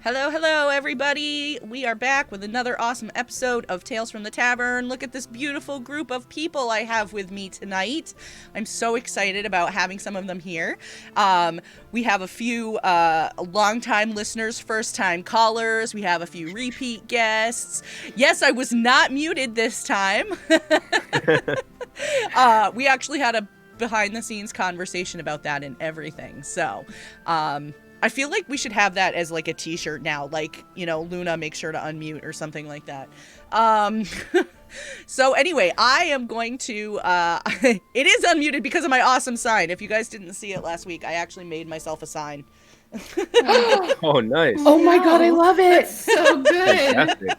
Hello, everybody. We are back with another awesome episode of Tales from the Tavern. Look at this beautiful group of people I have with me tonight. I'm so excited about having some of them here. We have a few long-time listeners, first-time callers. We have a few repeat guests. Yes, I was not muted this time. We actually had a behind-the-scenes conversation about that and everything. So, I feel like we should have that as like a t-shirt now, like, you know, Luna, make sure to unmute or something like that. So anyway, I am going to, it is unmuted because of my awesome sign. If you guys didn't see it last week, I actually made myself a sign. Oh, nice. Oh my God, I love it. That's so good. Fantastic.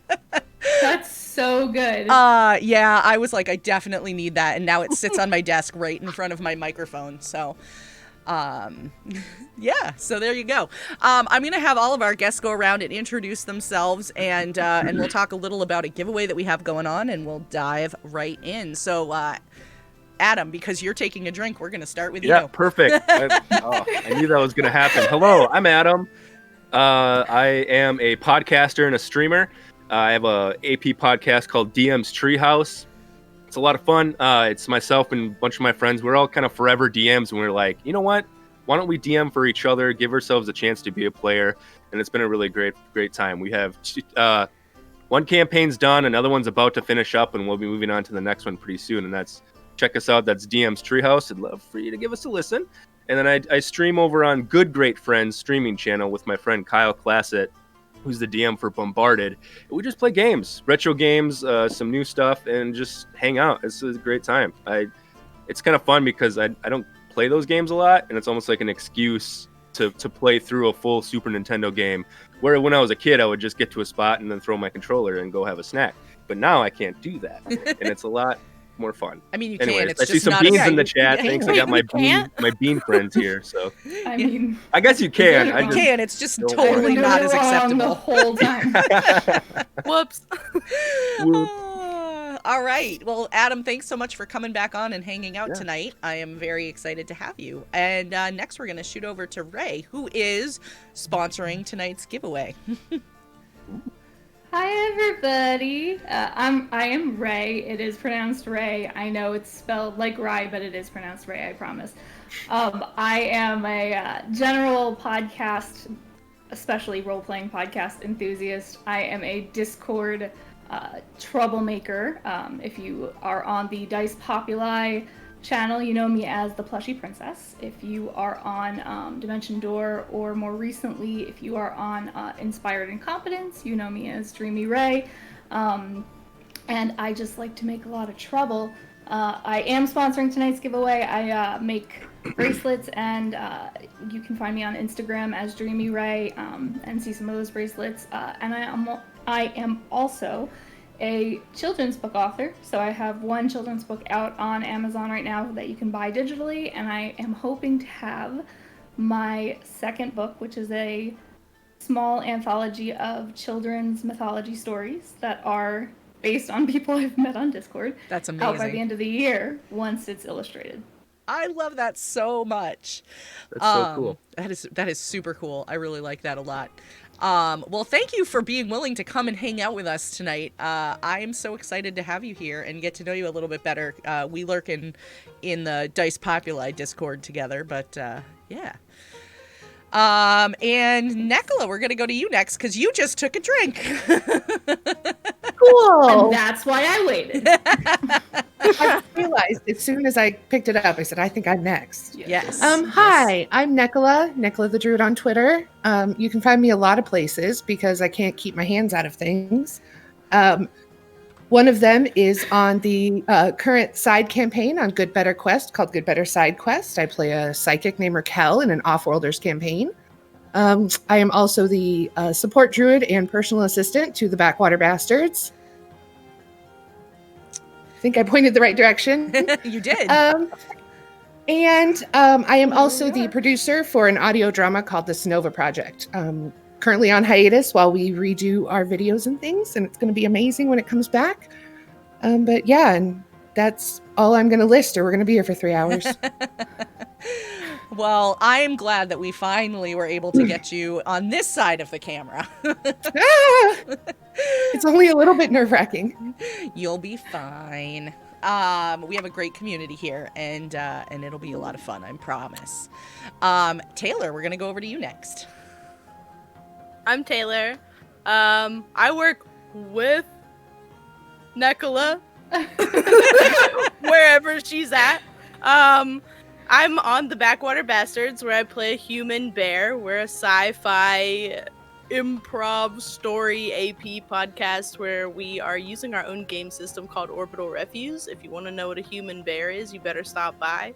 That's so good. Yeah, I was like, I definitely need that. And now it sits on my desk right in front of my microphone. So, yeah, so there you go. I'm going to have all of our guests go around and introduce themselves, and we'll talk a little about a giveaway that we have going on, and we'll dive right in. So, Adam, because you're taking a drink, we're going to start with you. Yeah, perfect. I knew that was going to happen. Hello, I'm Adam. I am a podcaster and a streamer. I have a AP podcast called DMs Treehouse. It's a lot of fun. It's myself and a bunch of my friends. We're all kind of forever DMs, and we're like, you know what? Why don't we DM for each other, give ourselves a chance to be a player? And it's been a really great time. We have one campaign's done, another one's about to finish up, and we'll be moving on to the next one pretty soon. And that's, check us out. That's DM's Treehouse. I'd love for you to give us a listen. And then I stream over on Good Great Friends streaming channel with my friend Kyle Classett, who's the DM for Bombarded. We just play games, retro games, some new stuff, and just hang out. It's a great time. It's kind of fun because I don't play those games a lot, and it's almost like an excuse to play through a full Super Nintendo game, where when I was a kid, I would just get to a spot and then throw my controller and go have a snack. But now I can't do that, and it's a lot more fun. I mean, you Anyways, can. It's I just see some not beans as- in the chat. Yeah. Thanks. I got my bean friends here. So I mean, I guess you can. You You can. It's just Don't totally I not knew as it wrong acceptable. the whole time. Whoops. All right. Well, Adam, thanks so much for coming back on and hanging out Yeah. tonight. I am very excited to have you. And next, we're going to shoot over to Ray, who is sponsoring tonight's giveaway. Hi, everybody. I am Ray. It is pronounced Ray. I know it's spelled like Rye, but it is pronounced Ray, I promise. I am a general podcast, especially role-playing podcast enthusiast. I am a Discord troublemaker. If you are on the Dice Populi channel, you know me as the Plushy Princess. If you are on Dimension Door, or more recently, if you are on Inspired Incompetence, you know me as Dreamy Ray. And I just like to make a lot of trouble. I am sponsoring tonight's giveaway. I make bracelets, and you can find me on Instagram as Dreamy Ray and see some of those bracelets. And I am also a children's book author, so I have one children's book out on Amazon right now that you can buy digitally, and I am hoping to have my second book, which is a small anthology of children's mythology stories that are based on people I've met on Discord. That's Out by the amazing. end of the year once it's illustrated. I love that so much. That's so cool. That is super cool. I really like that a lot. Well, thank you for being willing to come and hang out with us tonight. I am so excited to have you here and get to know you a little bit better. We lurk in the Dice Populi Discord together, but yeah. And Nekola, we're gonna go to you next because you just took a drink. Cool. And that's why I waited. I realized as soon as I picked it up, I said, I think I'm next. Yes. Hi, I'm Nekola the Druid on Twitter. You can find me a lot of places because I can't keep my hands out of things. One of them is on the current side campaign on Good Better Quest called Good Better Side Quest. I play a psychic named Raquel in an Offworlders campaign. I am also the support druid and personal assistant to the Backwater Bastards. I think I pointed the right direction. You did. And I am also the producer for an audio drama called the Sonova Project. Currently on hiatus while we redo our videos and things, and it's going to be amazing when it comes back. But yeah, and that's all I'm going to list, or we're going to be here for 3 hours. Well, I am glad that we finally were able to get you on this side of the camera. Ah! It's only a little bit nerve-wracking. You'll be fine. We have a great community here, and it'll be a lot of fun, I promise. Taylor, we're gonna go over to you next. I'm Taylor. I work with Nekola wherever she's at. I'm on the Backwater Bastards, where I play a human bear. We're a sci-fi improv story AP podcast where we are using our own game system called Orbital Refuse. If you want to know what a human bear is, you better stop by.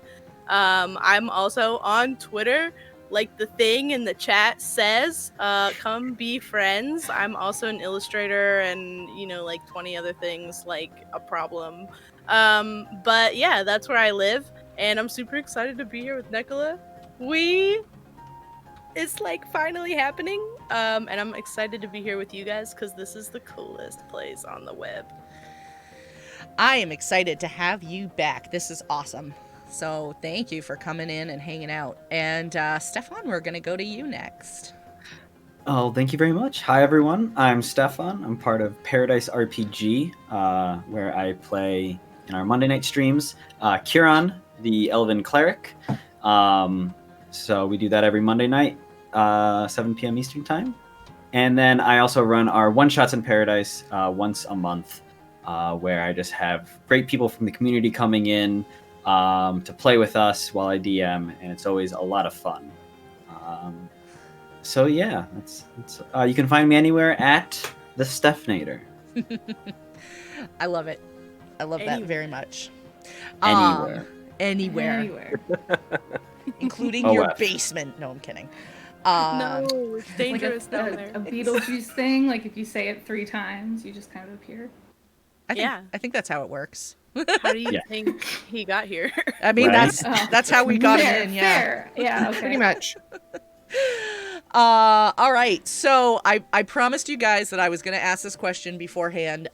I'm also on Twitter, like the thing in the chat says. Come be friends. I'm also an illustrator and, like 20 other things, like a problem. But yeah, that's where I live. And I'm super excited to be here with Nekola. It's like finally happening. And I'm excited to be here with you guys because this is the coolest place on the web. I am excited to have you back. This is awesome. So thank you for coming in and hanging out. And Stefon, we're going to go to you next. Oh, thank you very much. Hi, everyone. I'm Stefon. I'm part of ParadiceRPG, where I play in our Monday night streams Kieran, the Elven Cleric. So we do that every Monday night, 7 p.m. Eastern Time. And then I also run our One Shots in Paradise once a month, where I just have great people from the community coming in to play with us while I DM, and it's always a lot of fun. So yeah, that's you can find me anywhere at the Stefnator. I love it. I love that very much. Anywhere. Anywhere. Including Oh, your wow. basement. No, I'm kidding. No, it's Like dangerous down a there. Beetlejuice thing, like if you say it 3 times, you just kind of appear. I think that's how it works. How do you Yeah. think he got here? I mean, Right. that's how we got Fair, him in, yeah. fair. Yeah, okay. Pretty much. All right. So I promised you guys that I was going to ask this question beforehand.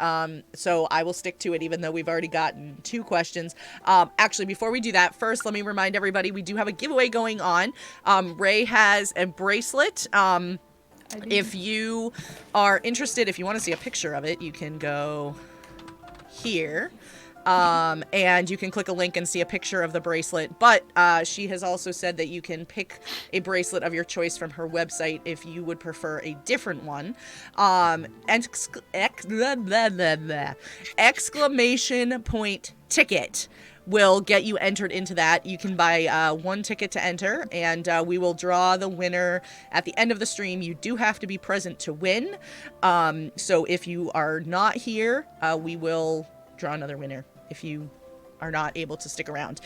So I will stick to it, even though we've already gotten 2 questions. Actually, before we do that, first, let me remind everybody we do have a giveaway going on. Ray has a bracelet. If you are interested, if you want to see a picture of it, you can go here. And you can click a link and see a picture of the bracelet. But she has also said that you can pick a bracelet of your choice from her website if you would prefer a different one. Exclamation point ticket will get you entered into that. You can buy 1 ticket to enter, and we will draw the winner at the end of the stream. You do have to be present to win. So if you are not here, we will draw another winner if you are not able to stick around.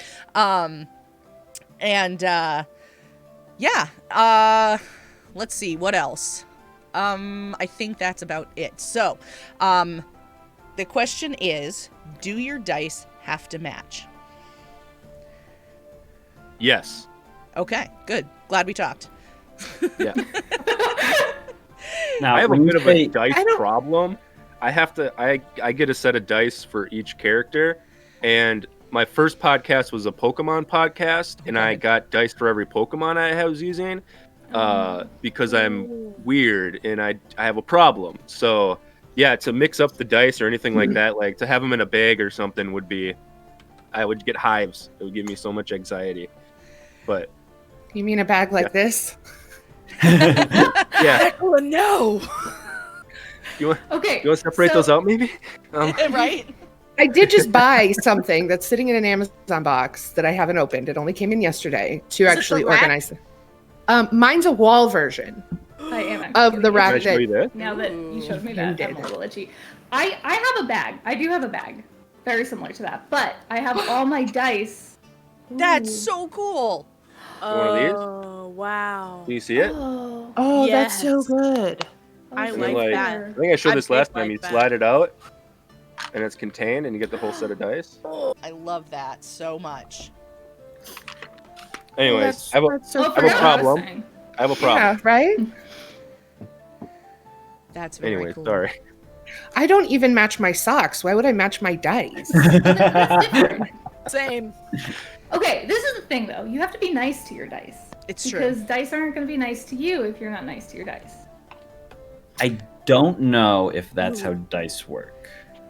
Let's see, what else? I think that's about it. So, the question is, do your dice have to match? Yes. Okay, good. Glad we talked. Yeah. Now, I have a when you bit of say- a dice problem. I have to. I get a set of dice for each character, and my first podcast was a Pokemon podcast, and I got dice for every Pokemon I was using, because I'm weird and I have a problem. So yeah, to mix up the dice or anything like that, like to have them in a bag or something I would get hives. It would give me so much anxiety. But You mean a bag like this? yeah, Oh no! Okay. you want to separate those out, maybe? Right? I did just buy something that's sitting in an Amazon box that I haven't opened. It only came in yesterday to Is it actually the rat? organize it. Mine's a wall version I am actually of the getting rat Can I show you that. that? Now that you showed me You that, did. I'm a little itchy. I have a bag. I do have a bag. Very similar to that. But I have all my dice. That's Ooh. so cool. One of these? Oh wow! Do you see it? Oh, Oh, that's so Yes. good. I So, like that. I think I showed I'm this last big time. like You that. slide it out, and it's contained, and you get the whole set of dice. I love that so much. Anyways, I have a Oh, I have a forgot what I was problem. saying. I have a problem. Yeah, right? That's very Anyways, cool. sorry. I don't even match my socks. Why would I match my dice? That's different. Same. Okay, this is the thing though. You have to be nice to your dice. It's true. Because dice aren't going to be nice to you if you're not nice to your dice. I don't know if that's how dice work.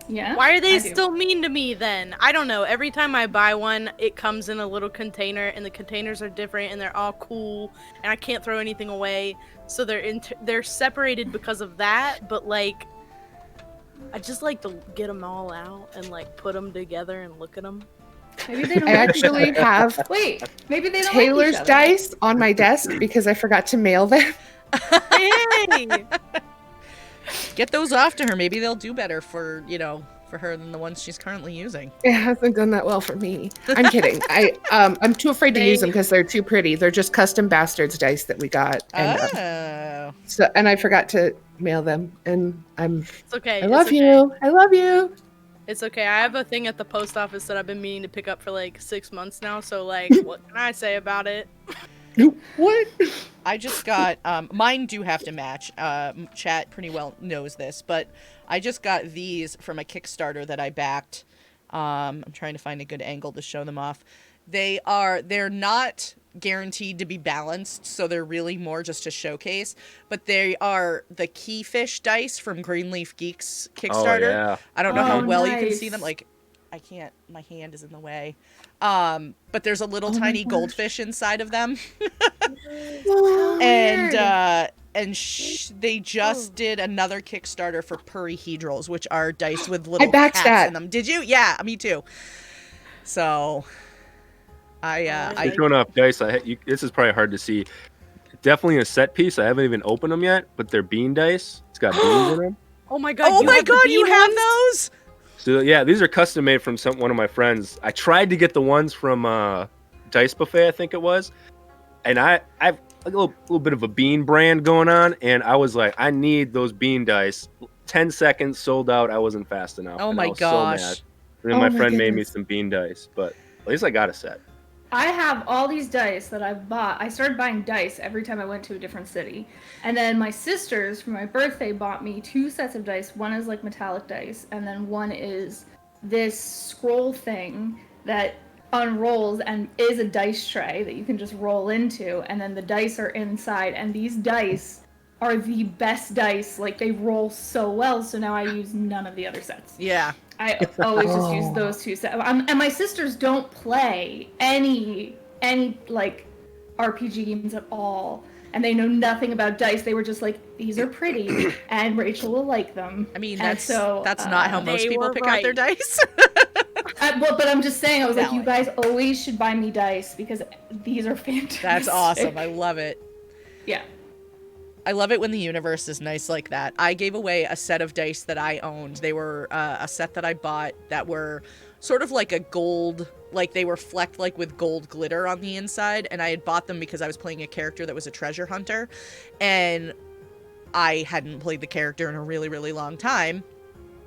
Yeah? Why are they I do. still mean to me then? I don't know. Every time I buy one, it comes in a little container, and the containers are different, and they're all cool, and I can't throw anything away. So they're separated because of that. But like, I just like to get them all out and like put them together and look at them. Maybe they don't I like each actually other. have Wait, maybe they don't Taylor's like each other. dice on my desk because I forgot to mail them. Hey! Get those off to her. Maybe they'll do better for her than the ones she's currently using. It hasn't done that well for me. I'm kidding. I'm too afraid to use them because they're too pretty. They're just custom bastards dice that we got, and and I forgot to mail them. And It's okay. I love you. I love you. It's okay. I have a thing at the post office that I've been meaning to pick up for like 6 months now. So like, what can I say about it? What? I just got mine do have to match. Chat pretty well knows this, but I just got these from a Kickstarter that I backed. I'm trying to find a good angle to show them off. They're not guaranteed to be balanced, so they're really more just a showcase, but they are the Keyfish dice from Greenleaf Geeks Kickstarter. Oh, yeah. I don't know how well you can nice. see them. Like, I can't, my hand is in the way. But there's a little tiny goldfish inside of them. Oh, And they just did another Kickstarter for Purryhedrals, which are dice with little backed cats that. in them. Did you? Yeah, me too. So, I Showing off dice. This is probably hard to see. Definitely a set piece. I haven't even opened them yet, but they're bean dice. It's got beans in them. Oh my god! oh you my have the god, you bean have ones? those? So yeah, these are custom made from one of my friends. I tried to get the ones from Dice Buffet, I think it was, and I've a little bit of a bean brand going on, and I was like, I need those bean dice. 10 seconds sold out. I wasn't fast enough. Oh and my I was gosh. So mad. And then Oh my my friend made me goodness. some bean dice, but at least I got a set. I have all these dice that I've bought. I started buying dice every time I went to a different city. And then my sisters, for my birthday, bought me 2 sets of dice. One is like metallic dice, and then one is this scroll thing that unrolls and is a dice tray that you can just roll into, and then the dice are inside. And these dice are the best dice. Like, they roll so well, so now I use none of the other sets. Yeah. I always just use those 2 sets. And my sisters don't play any like RPG games at all, and they know nothing about dice. They were just like, these are pretty, and Rachel will like them. I mean, And that's so, not how most They people were pick out their right. dice. but I'm just saying, I was like, you Valid. guys always should buy me dice because these are fantastic. That's awesome. I love it. Yeah. I love it when the universe is nice like that. I gave away a set of dice that I owned. They were a set that I bought that were sort of like a gold, like they were flecked like with gold glitter on the inside, and I had bought them because I was playing a character that was a treasure hunter, and I hadn't played the character in a really, really long time.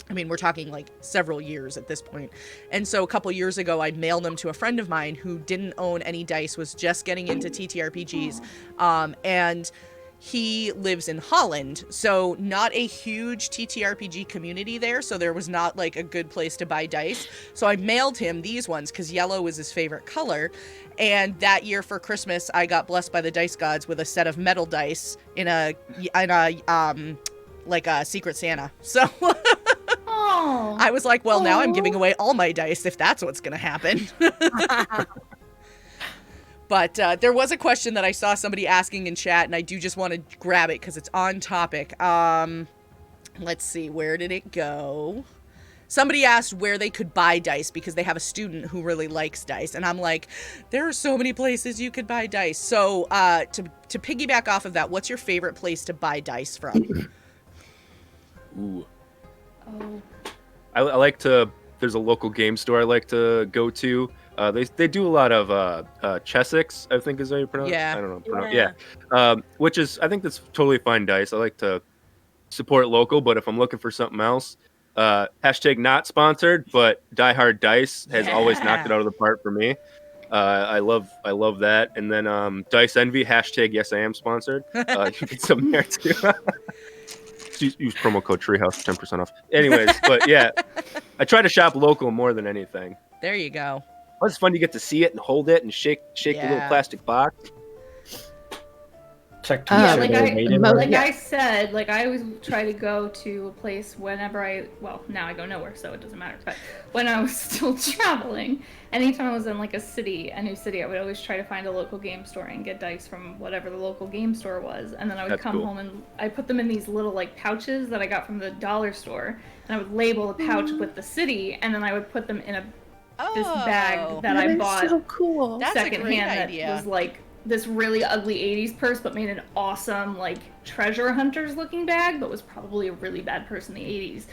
I mean, we're talking like several years at this point. And so a couple years ago, I mailed them to a friend of mine who didn't own any dice, was just getting into TTRPGs, and he lives in Holland, so not a huge TTRPG community there, so there was not like a good place to buy dice. So I mailed him these ones because yellow was his favorite color, and that year for Christmas I got blessed by the dice gods with a set of metal dice in a like a Secret Santa. So Oh. I was like, well, now I'm giving away all my dice if that's what's gonna happen. But there was a question that I saw somebody asking in chat, and I do just want to grab it because it's on topic. Let's see, where did it go? Somebody asked where they could buy dice because they have a student who really likes dice. And I'm like, there are so many places you could buy dice. So to piggyback off of that, what's your favorite place to buy dice from? Ooh. Oh. I like to. There's a local game store I like to go to. They do a lot of Chessex, I think is how you pronounce it. Yeah. I don't know. Yeah. Which is, I think that's totally fine dice. I like to support local, but if I'm looking for something else, hashtag not sponsored, but Die Hard Dice has always knocked it out of the park for me. I love that. And then Dice Envy, hashtag yes I am sponsored. You can get some there too. Use promo code Treehouse for 10% off. Anyways, but yeah, I try to shop local more than anything. There you go. it's fun. You get to see it and hold it and shake the little Yeah. plastic box. Check to Yeah, make sure like they're I- rated. mo- right. yeah. I said, like I always try to go to a place whenever now I go nowhere, so it doesn't matter. But when I was still traveling, anytime I was in like a new city, I would always try to find a local game store and get dice from whatever the local game store was. And then I would That's come cool. home and I put them in these little like pouches that I got from the dollar store. And I would label the pouch with the city, and then I would put them in this bag that I is bought so cool. That's a great secondhand that idea. was like this really ugly 80s purse, but made an awesome like treasure hunters looking bag, but was probably a really bad purse in the 80s.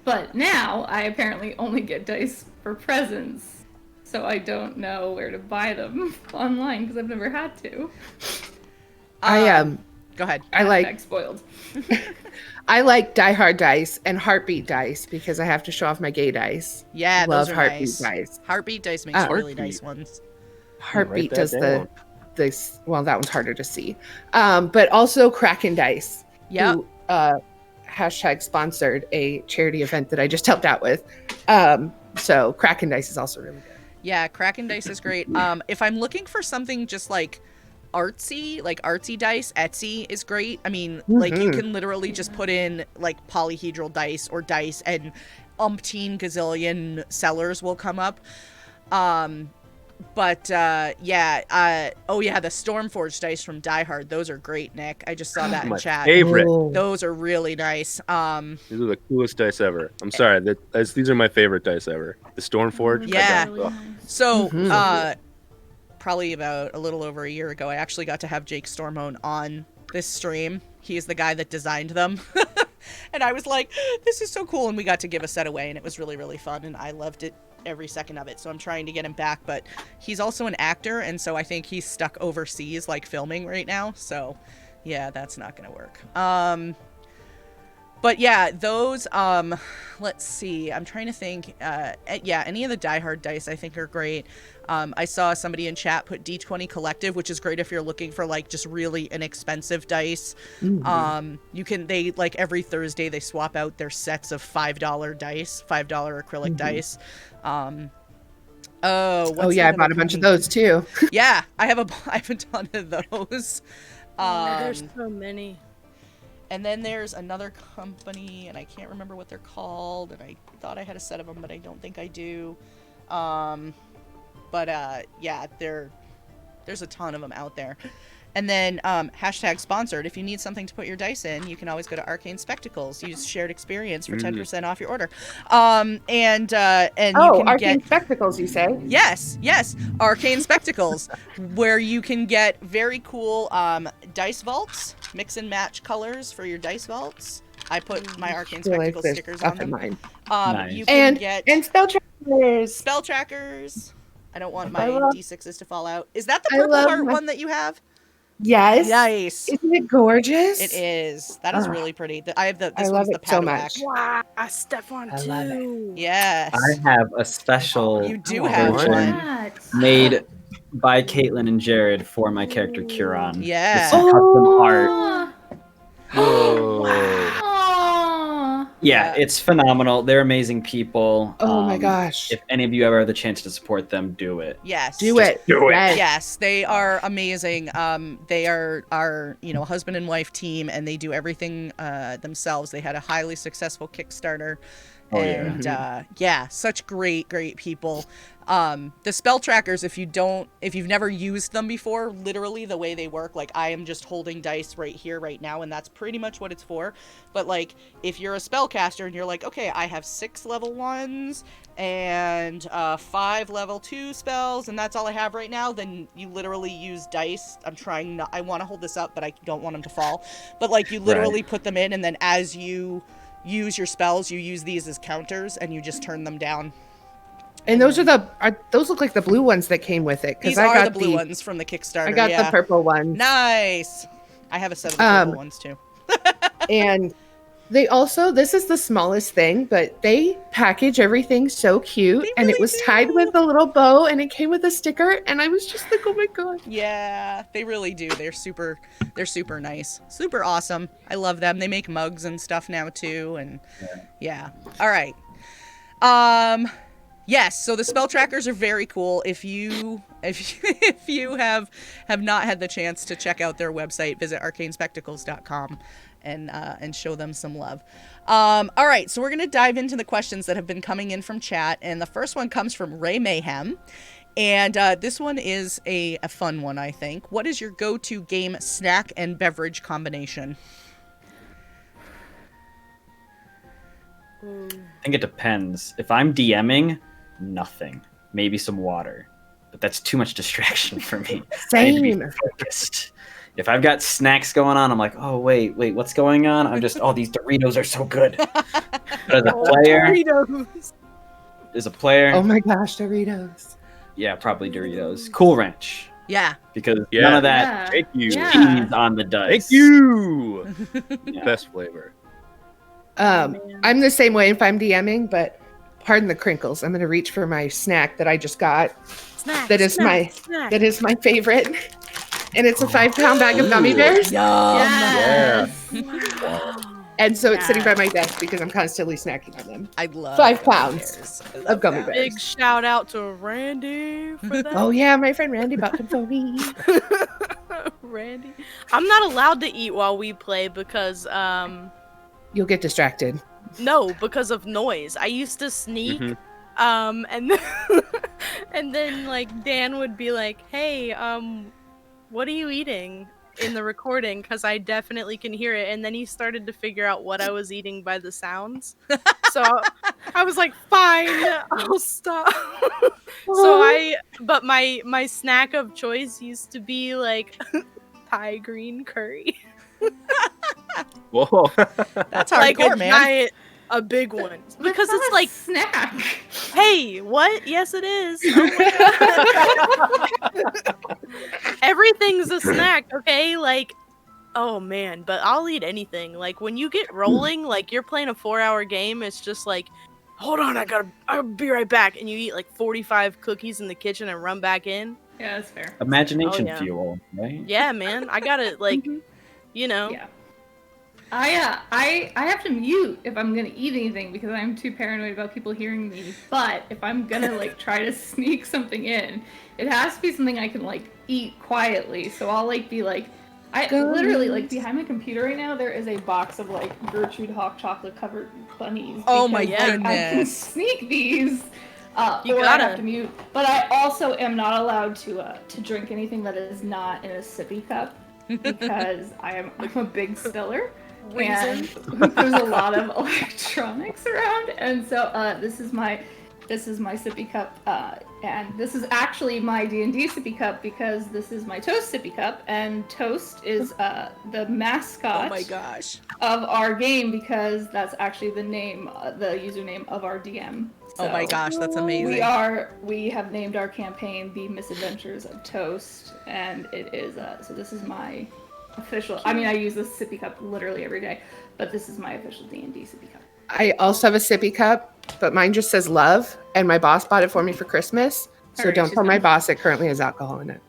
But now I apparently only get dice for presents, so I don't know where to buy them online because I've never had to. Go ahead. I like Hashtag spoiled. I like Die Hard dice and Heartbeat dice because I have to show off my gay dice. Yeah, Love those are Heartbeat nice. dice. Heartbeat dice makes really Heartbeat. nice ones. Heartbeat that does down. this. Well, that one's harder to see. But also Kraken Dice. Yep. Who, hashtag sponsored a charity event that I just helped out with. So Kraken Dice is also really good. Yeah, Kraken dice is great. If I'm looking for something just like artsy dice, Etsy is great. I mean, like you can literally just put in like polyhedral dice or dice and umpteen gazillion sellers will come up. The Stormforged dice from Die Hard, those are great, Nick. I just saw that in My chat. favorite. Ooh. Those are really nice. These are the coolest dice ever. I'm sorry, these are my favorite dice ever. The Stormforged. Yeah. Really nice. So, probably about a little over a year ago, I actually got to have Jake Stormone on this stream. He is the guy that designed them. And I was like, this is so cool. And we got to give a set away, and it was really, really fun. And I loved it every second of it. So I'm trying to get him back. But he's also an actor, and so I think he's stuck overseas, like filming right now. So, yeah, that's not going to work. But yeah, those, let's see, I'm trying to think, any of the Die Hard dice I think are great. I saw somebody in chat put D20 Collective, which is great if you're looking for like just really inexpensive dice. They like every Thursday they swap out their sets of $5 dice, $5 acrylic dice. I bought a bunch of those too. Yeah, I have a ton of those. There's so many. And then there's another company, and I can't remember what they're called, and I thought I had a set of them, but I don't think I do. There's a ton of them out there. And then hashtag sponsored. If you need something to put your dice in, you can always go to Arcane Spectacles. Use shared experience for 10% off your order. And you can Arcane get Spectacles, you say? Yes, Arcane Spectacles, where you can get very cool dice vaults, mix and match colors for your dice vaults. I put my Arcane Spectacles stickers on them. Mine. Nice. You can get And spell trackers. spell trackers. I don't want my I love- D6s to fall out. Is that the I purple love heart my- one that you have? Yes. Nice. Isn't it gorgeous? It is. That is really pretty. I have the. I This love one's the it so Padua much. Wow, Stefon I love too. Yes. I have a special You do have version one. made by Caitlin and Jared for my character Curon. Yeah. It's some custom art. Aw. Whoa. Aw. Yeah, it's phenomenal. They're amazing people. Oh my gosh. If any of you ever have the chance to support them, do it. Yes. Do it. do it. Yes. Yes, they are amazing. They are our, husband and wife team, and they do everything themselves. They had a highly successful Kickstarter, Oh, yeah. and such great people. The spell trackers, if you've never used them before, literally the way they work, like I am just holding dice right here, right now, and that's pretty much what it's for. But like, if you're a spellcaster and you're like, okay, I have 6 level 1s and 5 level 2 spells, and that's all I have right now, then you literally use dice. I want to hold this up, but I don't want them to fall. But like, you literally put them in, and then as you use your spells, you use these as counters, and you just turn them down. And those those look like the blue ones that came with it. These I are got the blue ones from the Kickstarter. I got the purple one. Nice. I have a set of the purple ones too. And they also, this is the smallest thing, but they package everything so cute. They And it really was do. tied with a little bow, and it came with a sticker. And I was just like, oh my God. Yeah, they really do. They're super nice. Super awesome. I love them. They make mugs and stuff now too. And yeah. All right. Yes, so the spell trackers are very cool. If you have not had the chance to check out their website, visit arcanespectacles.com and show them some love. All right, so we're going to dive into the questions that have been coming in from chat, and the first one comes from Ray Mayhem. And this one is a fun one, I think. What is your go-to game snack and beverage combination? I think it depends. If I'm DMing, nothing. Maybe some water. But that's too much distraction for me. I need to be focused. If I've got snacks going on, I'm like, oh, wait, what's going on? I'm just, oh, these Doritos are so good. But as a player, Oh my gosh, Doritos. yeah, probably Doritos. Cool Ranch. Yeah. Because none of that Thank you. cheese on the dice. Thank you. Yeah. Best flavor. I'm the same way if I'm DMing, but pardon the crinkles. I'm going to reach for my snack that I just got. That is my favorite. And it's a 5-pound bag of gummy bears. Yes. Yeah. And so it's sitting by my desk because I'm constantly snacking on them. I love 5 gummy pounds bears. I love of gummy that. bears. Big shout out to Randy for that. Oh yeah, my friend Randy bought them for me. Randy. I'm not allowed to eat while we play because You'll get distracted. no, because of noise. I used to sneak Mhm. and then and then like Dan would be like, "Hey, what are you eating?" in the recording because I definitely can hear it, and then he started to figure out what I was eating by the sounds. So I was like, fine, I'll stop. But my snack of choice used to be like Thai green curry. Whoa. That's Like hardcore, a man. giant, a big one. Because That's it's not a like, snack. hey, what? Yes, it is. Oh my God. Everything's a snack, okay? Like, oh man, but I'll eat anything. Like, when you get rolling, like, you're playing a 4-hour game, it's just like, hold on, I'll be right back. And you eat like 45 cookies in the kitchen and run back in. Yeah, that's fair. Imagination Oh, yeah. fuel, right? Yeah, man, I gotta, like, you know. Yeah. I have to mute if I'm gonna eat anything because I'm too paranoid about people hearing me. But if I'm gonna like try to sneak something in, it has to be something I can like eat quietly. So I'll like be like, literally like behind my computer right now there is a box of like Gertrude Hawk chocolate covered bunnies. Oh my because, like, I can goodness. sneak these. You or I gotta. have to mute. But I also am not allowed to drink anything that is not in a sippy cup because I'm a big spiller. Reason. And there's a lot of electronics around, and so this is my sippy cup, and this is actually my D&D sippy cup because this is my Toast sippy cup, and Toast is the mascot Oh my gosh. of our game because that's actually the name, the username of our DM. Oh my gosh, that's amazing. We have named our campaign The Misadventures of Toast, and it is so this is my official. I mean, I use this sippy cup literally every day, but this is my official D&D sippy cup. I also have a sippy cup, but mine just says love, and my boss bought it for me for Christmas. So Alright, don't she's tell my done. boss it currently has alcohol in it.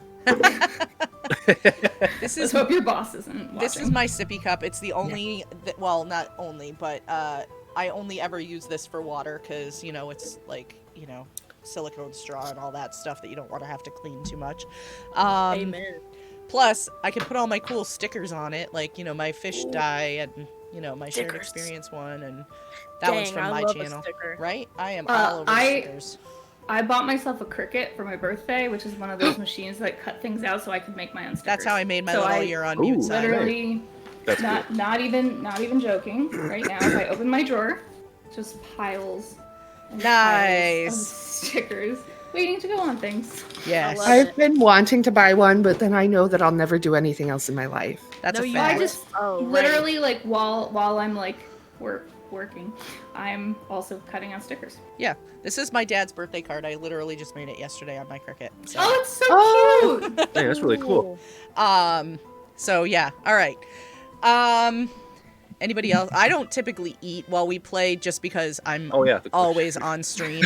This Let's is hope your boss isn't watching. This is my sippy cup. It's the only, well, not only, but I only ever use this for water because, you know, it's like, you know, silicone straw and all that stuff that you don't want to have to clean too much. Amen. Plus, I can put all my cool stickers on it, like, you know, my fish dye and, you know, my shared Stickers. experience one, and that one's Dang, from I my love a channel. sticker. Right? I am all over stickers. I bought myself a Cricut for my birthday, which is one of those machines that cut things out so I could make my own stickers. That's how I made my So little I You're on Mute sign. literally, That's not even joking. Right now, if I open my drawer, just piles and piles of Nice. stickers waiting to go on things. Yes. I love I've it. been wanting to buy one, but then I know that I'll never do anything else in my life. That's No, a you fact. I just Oh, right. literally like while I'm like working, I'm also cutting out stickers. Yeah. This is my dad's birthday card. I literally just made it yesterday on my Cricut. So. Oh, it's so cute. Hey, that's really cool. So yeah, all right. Anybody else? I don't typically eat while we play just because I'm always on stream.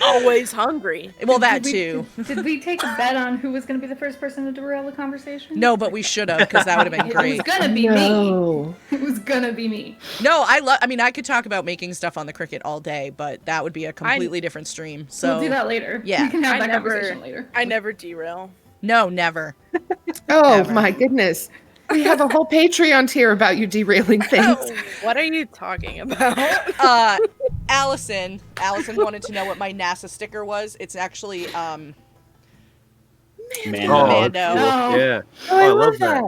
Always hungry. Well, that too. Did we take a bet on who was going to be the first person to derail the conversation? No, but we should have, because that would have been great. It was gonna be me. It was gonna be me. No, I mean, I could talk about making stuff on the Cricut all day, but that would be a completely different stream. So we'll do that later. Yeah. We can have that conversation later. I never derail. No, never. Oh Never. my goodness. We have a whole Patreon tier about you derailing things. What are you talking about? Allison wanted to know what my NASA sticker was. It's actually Mando. Mando. No. Yeah. Oh, I love that.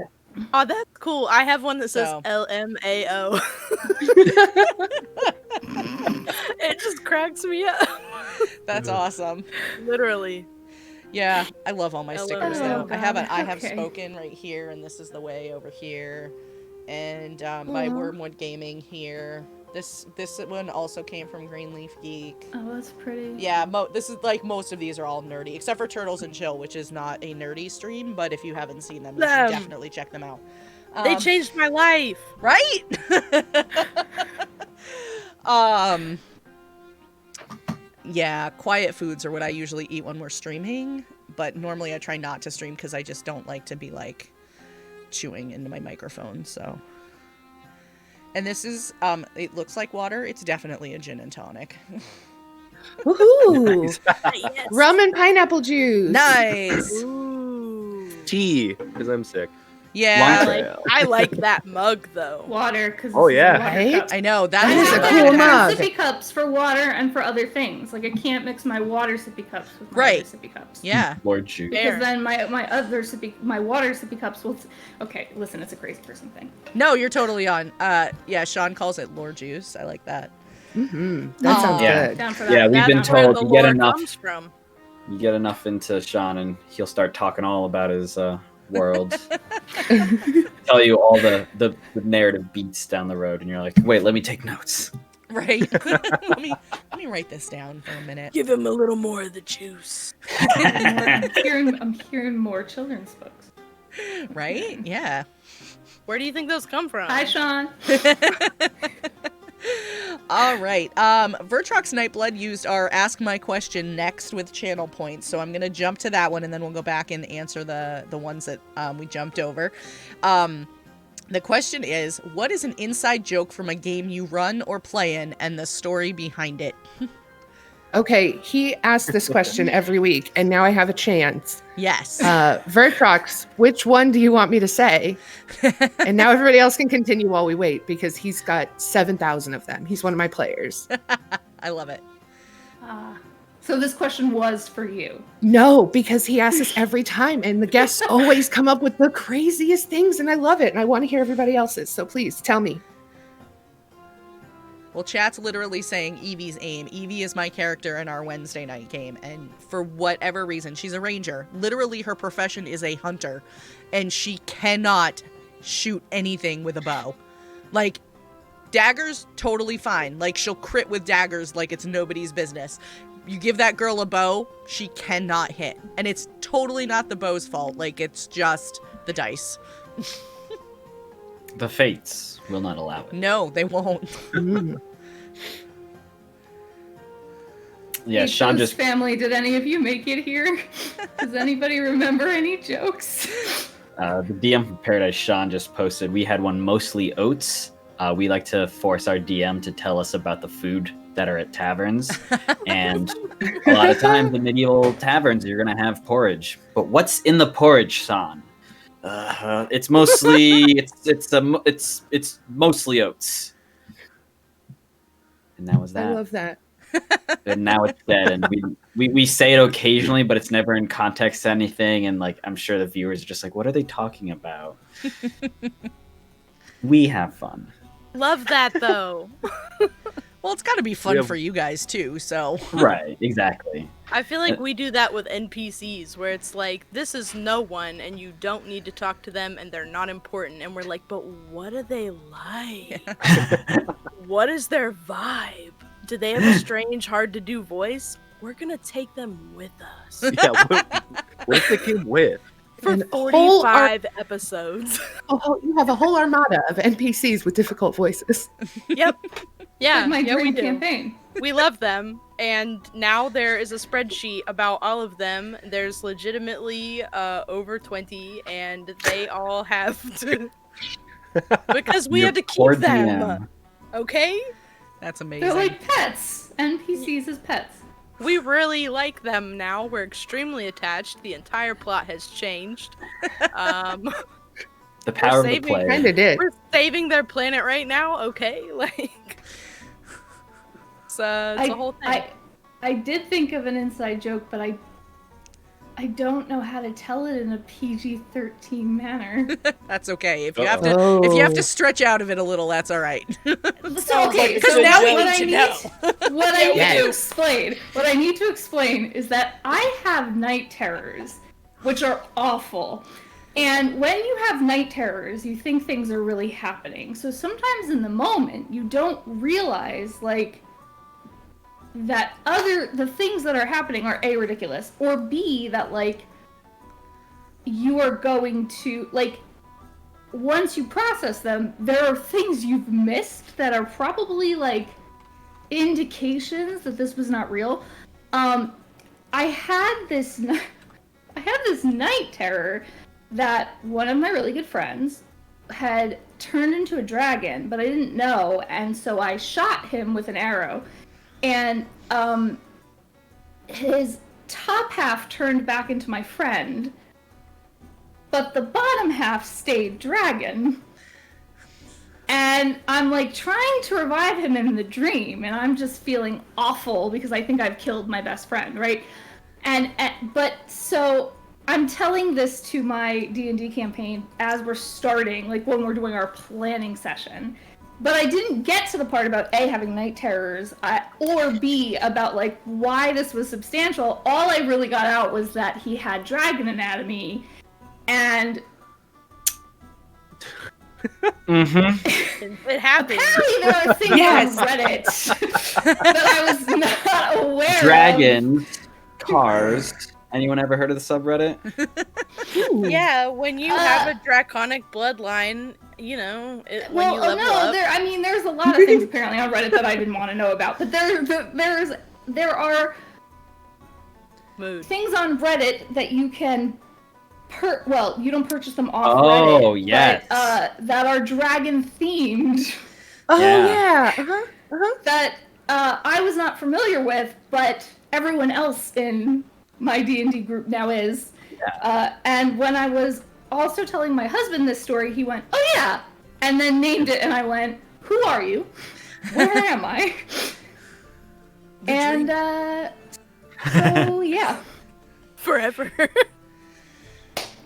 Oh, that's cool. I have one that says So. LMAO. It just cracks me up. That's awesome. Literally. Yeah, I love all my stickers Oh, though. I have okay. spoken right here, and this is the way over here, and my Wormwood Gaming here. This one also came from Greenleaf Geek. Oh, that's pretty. Yeah, this is like most of these are all nerdy, except for Turtles and Chill, which is not a nerdy stream. But if you haven't seen them, you should definitely check them out. They changed my life. Right? Yeah, quiet foods are what I usually eat when we're streaming, but normally I try not to stream because I just don't like to be like chewing into my microphone. So, and this is it looks like water. It's definitely a gin and tonic. Woohoo! Yes. Rum and pineapple juice. Nice. Ooh. Tea, because I'm sick. Yeah, I like that mug though. Water, because Oh, yeah. Right? I know That that is a is cool mug. Sippy cups for water and for other things. Like I can't mix my water sippy cups with my Right. other sippy cups. Yeah. Lord shoot. Because then my water sippy cups will. Okay, listen, it's a crazy person thing. No, you're totally on. Yeah, Sean calls it lore juice. I like that. Mm-hmm. That sounds Yeah. good. Down for that. Yeah, we've been That's where told the you get lore enough. comes from. You get enough into Sean, and he'll start talking all about his world. Tell you all the narrative beats down the road, and you're like, wait, let me take notes. Right. let me write this down for a minute. Give him a little more of the juice. I'm hearing more children's books. Right? Yeah. Where do you think those come from? Hi, Sean. All right. Vertrox Nightblood used our Ask My Question next with channel points, so I'm going to jump to that one, and then we'll go back and answer the ones that we jumped over. The question is, what is an inside joke from a game you run or play in, and the story behind it? Okay, he asks this question every week, and now I have a chance. Yes. Vertrox, which one do you want me to say? And now everybody else can continue while we wait, because he's got 7,000 of them. He's one of my players. I love it. So this question was for you. No, because he asks us every time, and the guests always come up with the craziest things, and I love it, and I want to hear everybody else's. So please, tell me. Well, chat's literally saying Evie's aim. Evie is my character in our Wednesday night game, and for whatever reason, she's a ranger. Literally, her profession is a hunter, and she cannot shoot anything with a bow. Like, daggers, totally fine. Like, she'll crit with daggers like it's nobody's business. You give that girl a bow, she cannot hit. And it's totally not the bow's fault. Like, it's just the dice. The fates will not allow it. No, they won't. Yeah, Hey, Sean Joe's just family. Did any of you make it here? Does anybody remember any jokes? the DM from Paradise, Sean just posted. We had one mostly oats. We like to force our DM to tell us about the food that are at taverns, and a lot of times in medieval taverns you're gonna have porridge. But what's in the porridge, Sean? It's mostly it's mostly oats. And that was that. I love that. And now it's dead, and we say it occasionally, but it's never in context to anything, and like I'm sure the viewers are just like, what are they talking about? We have fun. Love that though. Well, it's got to be fun Yeah. for you guys, too, so... Right, exactly. I feel like we do that with NPCs, where it's like, this is no one, and you don't need to talk to them, and they're not important. And we're like, but what are they like? What is their vibe? Do they have a strange, hard-to-do voice? We're gonna take them with us. Yeah, what if they came with? For An whole 45 episodes. Oh, you have a whole armada of NPCs with difficult voices. Yep. Yeah, Like my yeah, we dream do. campaign. We love them, and now there is a spreadsheet about all of them. There's legitimately over 20, and they all have to because we Your had to keep poor them. DM. Okay? That's amazing. They're like pets. NPCs as pets. We really like them now. We're extremely attached. The entire plot has changed. The power of the saving- player. Kind of did. We're saving their planet right now, okay? Like, it's a whole thing. I did think of an inside joke, but I don't know how to tell it in a PG-13 manner. That's okay. If you have to stretch out of it a little, that's all right. So okay, Because so now we what need I to need, know. what I need Yes. to explain, what I need to explain is that I have night terrors, which are awful. And when you have night terrors, you think things are really happening. So sometimes in the moment, you don't realize like that the things that are happening are A, ridiculous, or B, that like you are going to like once you process them, there are things you've missed that are probably like indications that this was not real. I had this night terror that one of my really good friends had turned into a dragon, but I didn't know, and so I shot him with an arrow, and his top half turned back into my friend, but the bottom half stayed dragon. And I'm like trying to revive him in the dream, and I'm just feeling awful because I think I've killed my best friend, right? But so I'm telling this to my D&D campaign as we're starting, like when we're doing our planning session. But I didn't get to the part about A, having night terrors, or B, about like why this was substantial. All I really got out was that he had dragon anatomy, and It happens. apparently there are things Yes. on Reddit that I was not aware of. Dragons, cars. Anyone ever heard of the subreddit? Ooh. Yeah, when you have a draconic bloodline, you know, when you level up. There's a lot of things apparently on Reddit that I didn't want to know about, but there are Mood. things on Reddit that you can you don't purchase them off Oh, Reddit, yes. but, that are dragon themed Oh Yeah. yeah. that I was not familiar with, but everyone else in my D&D group now is. And when I was also telling my husband this story, he went, "Oh yeah," and then named it, and I went, "Who are you? Where am I?" And so yeah, Forever.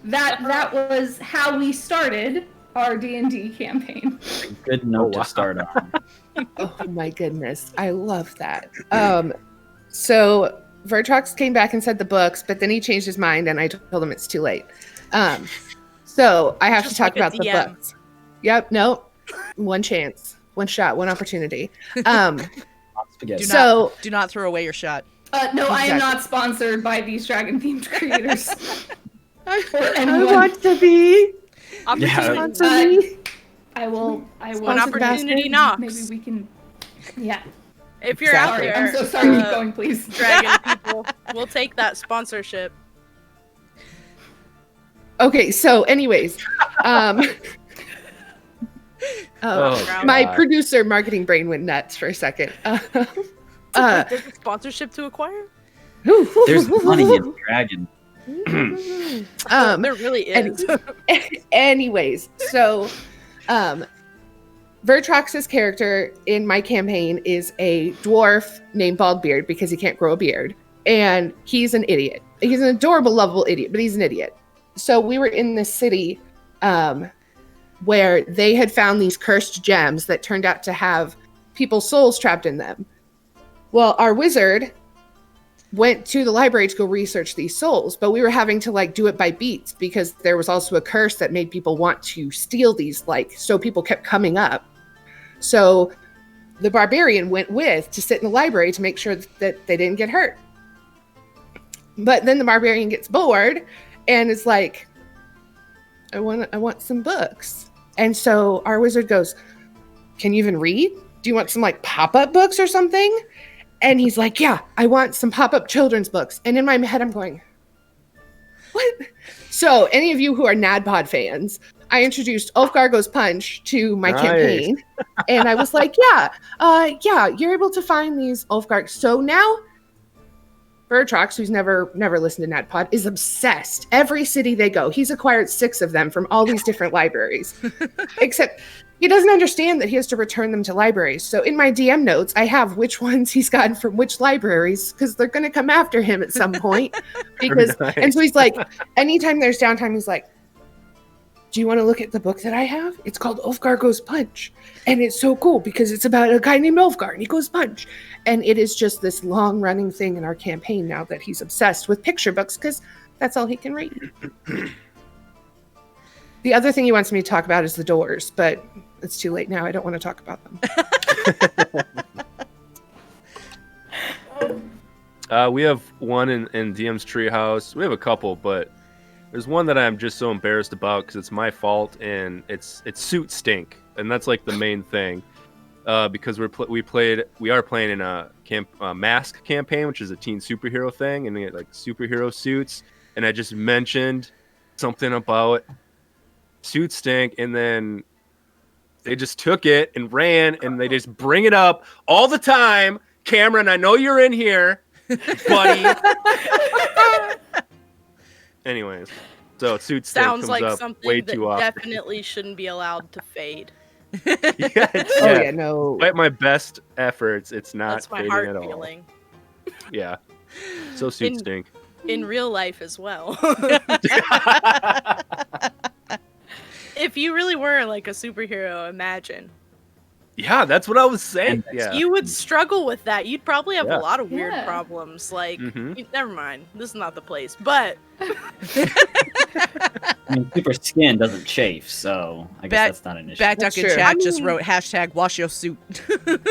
that was how we started our D&D campaign. Good note wow. to start on. Oh my goodness, I love that. So Vertrox came back and said the books, but then he changed his mind, and I told him it's too late. So I have Just to talk like a about the DM. books. Yep. No. One chance, one shot, one opportunity. Spaghetti. Do not throw away your shot. No, I am Exactly. not sponsored by these dragon-themed creators. I anyone. want to be. Opportunity. Sponsor me. I will. When Sponsored opportunity bastard. knocks. Maybe we can. Yeah. If you're out Exactly. there, I'm so sorry. Keep going, please. dragon people, we'll take that sponsorship. Okay. So, anyways, Oh, my God. producer marketing brain went nuts for a second. There's a sponsorship to acquire? There's money in dragon. There really is. Anyways, so Vertrox's character in my campaign is a dwarf named Baldbeard because he can't grow a beard, and he's an idiot. He's an adorable, lovable idiot, but he's an idiot. So we were in this city where they had found these cursed gems that turned out to have people's souls trapped in them. Well, our wizard went to the library to go research these souls, but we were having to like do it by beats because there was also a curse that made people want to steal these, so people kept coming up. So the barbarian went with to sit in the library to make sure that they didn't get hurt. But then the barbarian gets bored and is like, I want some books. And so our wizard goes, can you even read? Do you want some like pop-up books or something? And he's like, yeah, I want some pop-up children's books. And in my head, I'm going, what? So any of you who are NADPOD fans, I introduced Ulfgar Goes Punch to my campaign. And I was like, yeah, you're able to find these Ulfgar. So now Bertrox, who's never listened to NADPOD, is obsessed. Every city they go, he's acquired 6 of them from all these different libraries. Except he doesn't understand that he has to return them to libraries. So in my DM notes, I have which ones he's gotten from which libraries, because they're going to come after him at some point. Because Nice. And so he's like, anytime there's downtime, he's like, do you want to look at the book that I have? It's called Ulfgar Goes Punch. And it's so cool because it's about a guy named Ulfgar and he goes punch. And it is just this long running thing in our campaign now that he's obsessed with picture books because that's all he can read. The other thing he wants me to talk about is the doors, but it's too late now. I don't want to talk about them. We have one in DMs Treehouse. We have a couple, but there's one that I'm just so embarrassed about because it's my fault and it's suit stink, and that's like the main thing. Because we are playing in a mask campaign, which is a teen superhero thing, and we get like superhero suits. And I just mentioned something about suit stink, and then they just took it and ran, and they just bring it up all the time. Cameron, I know you're in here, buddy. Anyways, so suit stink Sounds comes like up something way that too often. definitely shouldn't be allowed to fade. No. Despite my best efforts, it's not That's my fading heart at all. feeling. Yeah. So suit stink. In real life as well. If you really were like a superhero, imagine. Yeah, that's what I was saying. Yeah. You would struggle with that. You'd probably have Yeah. a lot of weird Yeah. problems. Like, Mhm. never mind. This is not the place. But I mean, super skin doesn't chafe, so I guess that's not an issue. Bat That's Duck in true. chat I just mean- wrote hashtag wash your suit.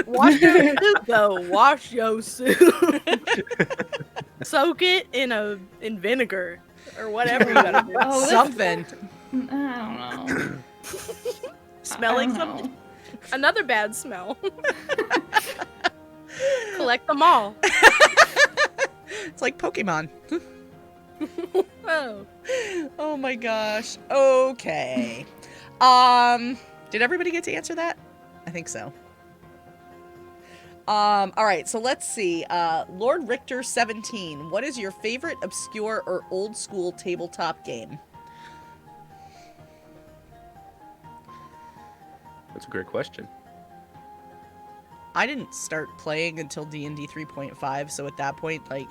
wash your suit, though. Wash your suit. Soak it in vinegar or whatever you gotta do. Oh, this- Something. I don't know. Smelling I don't know. something. Another bad smell. Collect them all. It's like Pokemon. Oh. Oh my gosh. Okay. Did everybody get to answer that? I think so. All right, so let's see. Lord Richter 17. What is your favorite obscure or old school tabletop game? That's a great question. I didn't start playing until D&D 3.5, so at that point, like,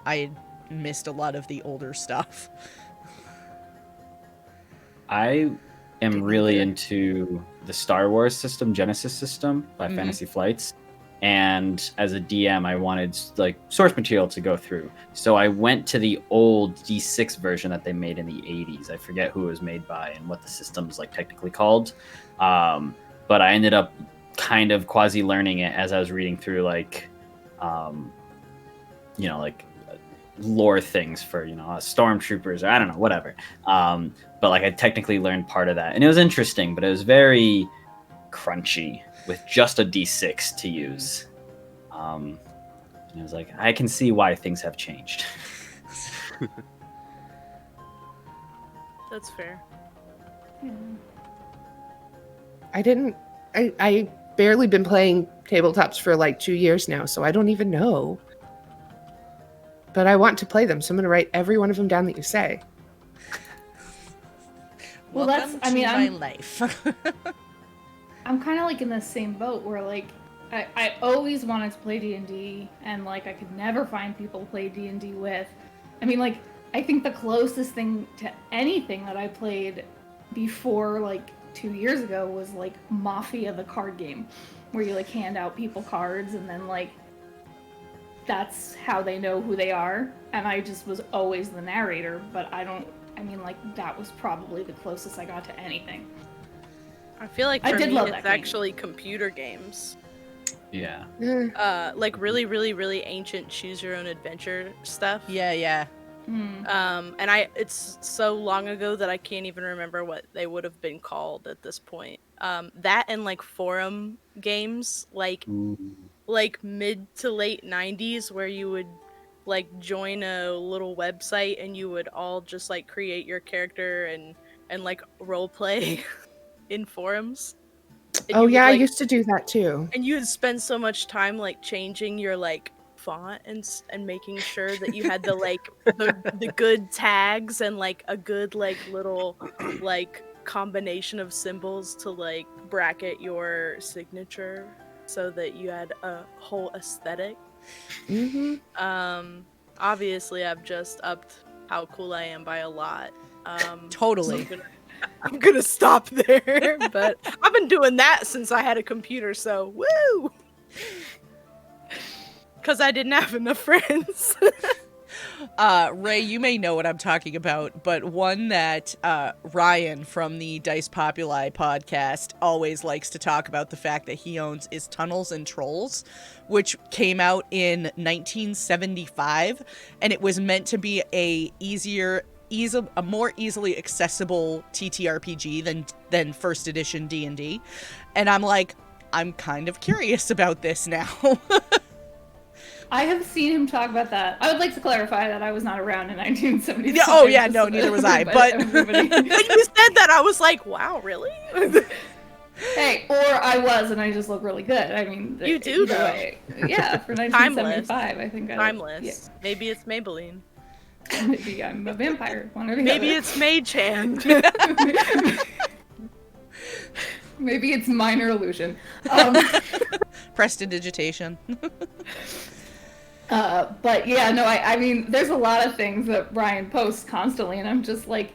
I had missed a lot of the older stuff. I am really into the Star Wars system, Genesis system by Mhm. Fantasy Flights. And as a DM, I wanted like source material to go through. So I went to the old D6 version that they made in the 80s. I forget who it was made by and what the system's like technically called. But I ended up kind of quasi learning it as I was reading through like, like lore things for, stormtroopers or I don't know, whatever. But like I technically learned part of that and it was interesting, but it was very crunchy with just a D6 to use. And it was like, I can see why things have changed. That's fair. I barely been playing tabletops for like 2 years now, so I don't even know. But I want to play them, so I'm going to write every one of them down that you say. Well, Welcome that's- I mean, to I'm- my life. I'm kind of like in the same boat where like I always wanted to play D&D and like I could never find people to play D&D with. I mean, like I think the closest thing to anything that I played before like 2 years ago was like Mafia, the card game, where you like hand out people cards and then like that's how they know who they are. And I just was always the narrator, but that was probably the closest I got to anything. I feel like I for did me, love it's that game. actually computer games. Yeah. Eh, Like really, really, really ancient choose your own adventure stuff. yeah. And it's so long ago that I can't even remember what they would have been called at this point. That and like forum games, like mid to late 90s, where you would like join a little website and you would all just like create your character and like role play in forums. And Oh you would, yeah, I like, used to do that too. and you would spend so much time like changing your like font and making sure that you had the like the good tags and like a good like little like combination of symbols to like bracket your signature so that you had a whole aesthetic. Obviously I've just upped how cool I am by a lot. Totally. So I'm gonna stop there, but I've been doing that since I had a computer, so woo! Because I didn't have enough friends. Ray, you may know what I'm talking about, but one that Ryan from the Dice Populi podcast always likes to talk about the fact that he owns is Tunnels and Trolls, which came out in 1975, and it was meant to be a more easily accessible TTRPG than first edition D&D. And I'm like, I'm kind of curious about this now. I have seen him talk about that. I would like to clarify that I was not around in 1975. Yeah, oh yeah, no, neither was I. But when you said that, I was like, wow, really? Hey, or I was, and I just look really good. I mean, you do, though. Way. Yeah, for 1975, Timeless. I think. Timeless. Yeah. Maybe it's Maybelline. Maybe I'm a vampire. One or the Maybe other. it's Mage Hand. Maybe it's minor illusion. Prestidigitation. But yeah, no, I mean, there's a lot of things that Ryan posts constantly, and I'm just like,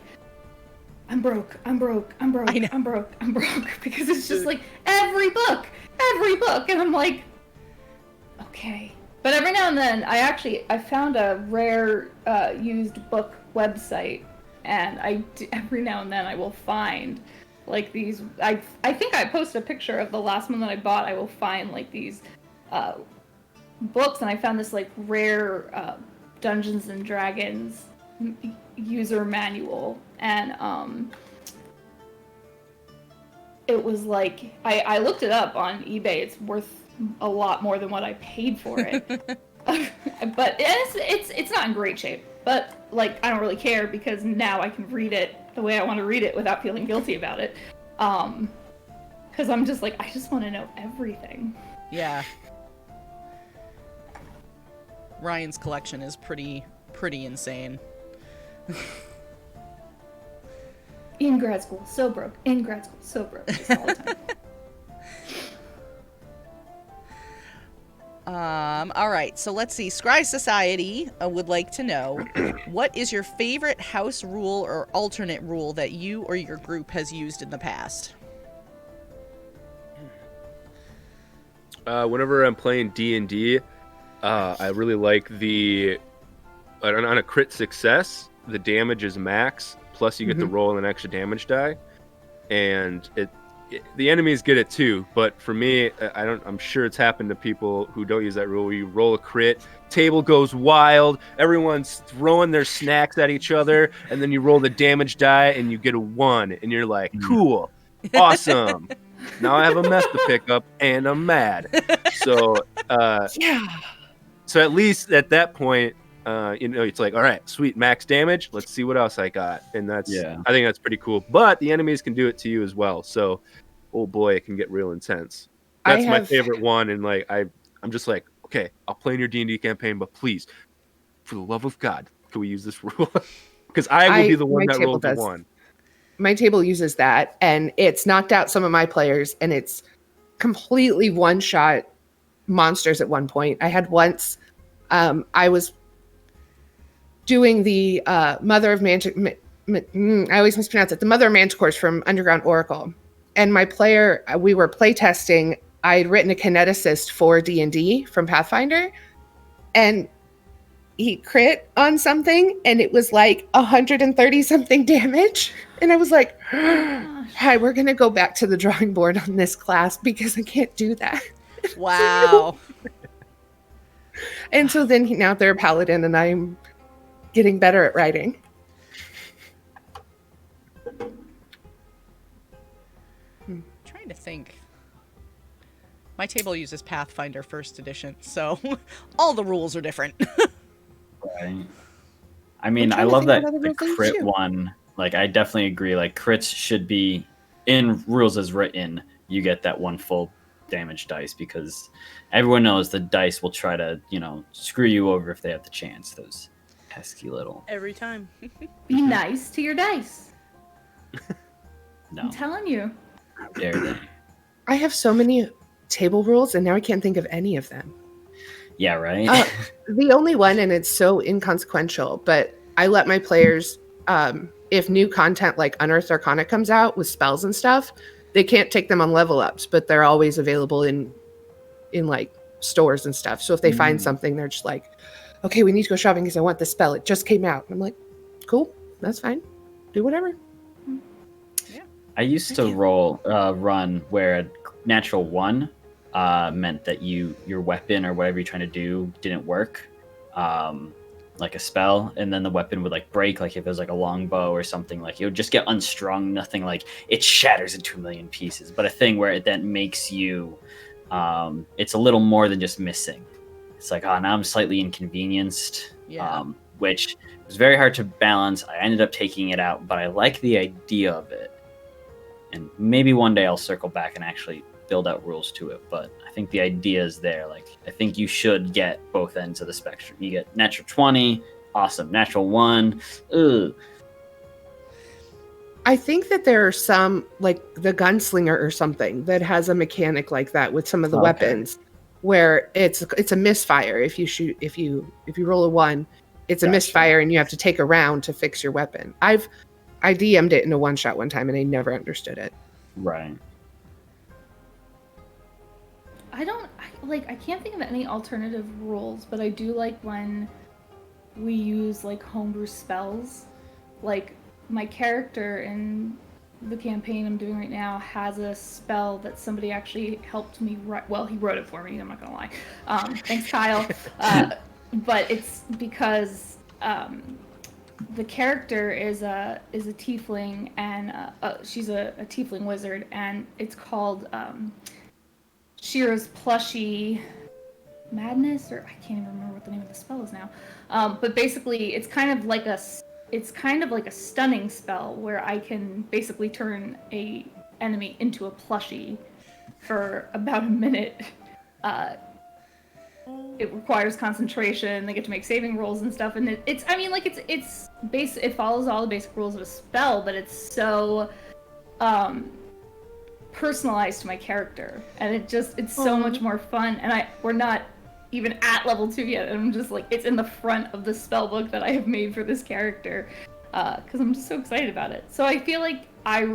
I'm broke, I'm broke, I'm broke, I'm broke, I'm broke, because it's just like every book, and I'm like, okay. But every now and then, I found a rare used book website, and every now and then I will find like these. I think I posted a picture of the last one that I bought. I will find like these books, and I found this like rare Dungeons and Dragons user manual, and it was like I looked it up on eBay. It's worth a lot more than what I paid for it. But it's not in great shape. But like I don't really care because now I can read it the way I want to read it without feeling guilty about it. Because I'm just like I just want to know everything. Yeah. Ryan's collection is pretty insane. In grad school, so broke. In grad school, so broke. Just all the time. All right, so let's see. Scry Society would like to know, what is your favorite house rule or alternate rule that you or your group has used in the past? Whenever I'm playing D&D, I really like on a crit success, the damage is max, plus you get to roll an extra damage die, and the enemies get it too, but for me, I'm sure it's happened to people who don't use that rule, where you roll a crit, table goes wild, everyone's throwing their snacks at each other, and then you roll the damage die and you get a 1, and you're like, cool, awesome. Now I have a mess to pick up, and I'm mad. So, Yeah. So at least at that point, it's like, all right, sweet, max damage. Let's see what else I got, and I think that's pretty cool. But the enemies can do it to you as well. So, oh boy, it can get real intense. That's my favorite one, and like I'm just like, okay, I'll play in your D&D campaign, but please, for the love of God, can we use this rule? Because I will be the one that rolls the 1. My table uses that, and it's knocked out some of my players, and it's completely one-shot monsters at one point. I had once, I was doing the Mother of Manticore, I always mispronounce it, the Mother of Manticores from Underground Oracle. And my player, we were playtesting, I had written a kineticist for D&D from Pathfinder, and he crit on something, and it was like 130 something damage. And I was like, hi, we're going to go back to the drawing board on this class because I can't do that. Wow. And so then now they're a paladin, and I'm getting better at writing. Trying to think. My table uses Pathfinder First Edition, so all the rules are different. Right. I mean, I trying to love think that what other the rules they crit use. one. Like, I definitely agree. Like, crits should be in rules as written. You get that one full damage dice because everyone knows the dice will try to, screw you over if they have the chance. Those pesky little. Every time. Be nice to your dice. No, I'm telling you. how dare they? I have so many table rules, and now I can't think of any of them. Yeah, right. The only one, and it's so inconsequential, but I let my players, if new content like Unearthed Arcana comes out with spells and stuff, they can't take them on level ups, but they're always available in like stores and stuff. So if they find something, they're just like, okay, we need to go shopping because I want this spell. It just came out. And I'm like, cool, that's fine. Do whatever. I used to run where a natural one meant that your weapon or whatever you're trying to do didn't work, like a spell, and then the weapon would like break, like if it was like a longbow or something, like it would just get unstrung. Nothing like it shatters into a million pieces, but a thing where it then makes you, it's a little more than just missing. It's like, oh, now I'm slightly inconvenienced, which was very hard to balance. I ended up taking it out, but I like the idea of it. And maybe one day I'll circle back and actually build out rules to it. But I think the idea is there. Like, I think you should get both ends of the spectrum. You get natural 20, awesome. Natural 1, ugh. I think that there are some, like the Gunslinger or something, that has a mechanic like that with some of the weapons, where it's a misfire. If you roll a 1, it's a misfire, and you have to take a round to fix your weapon. I DM'd it in a one-shot one time, and I never understood it. Right. I can't think of any alternative rules, but I do like when we use like homebrew spells. Like, my character in the campaign I'm doing right now has a spell that somebody actually helped me write. Well, he wrote it for me, I'm not gonna lie. Thanks, Kyle. But it's because the character is a tiefling, and she's a tiefling wizard, and it's called Shira's Plushy Madness, or I can't even remember what the name of the spell is now. But basically, it's kind of like a stunning spell where I can basically turn a enemy into a plushie for about a minute. It requires concentration. They get to make saving rolls and stuff, and it follows all the basic rules of a spell, but it's so personalized to my character, and it's so much more fun. And we're not even at level 2 yet, and I'm just like, it's in the front of the spell book that I have made for this character, because I'm just so excited about it. So I feel like I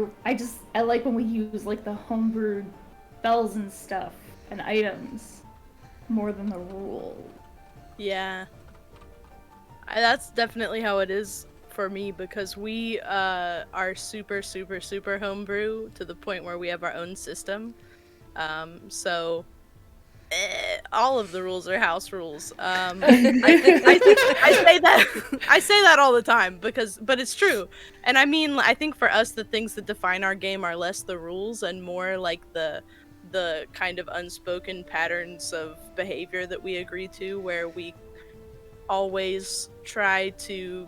like when we use like the homebrewed spells and stuff and items more than the rule. Yeah. That's definitely how it is for me, because we are super, super, super homebrew to the point where we have our own system. So all of the rules are house rules. I say that all the time but it's true. And I mean, I think for us, the things that define our game are less the rules and more like the kind of unspoken patterns of behavior that we agree to, where we always try to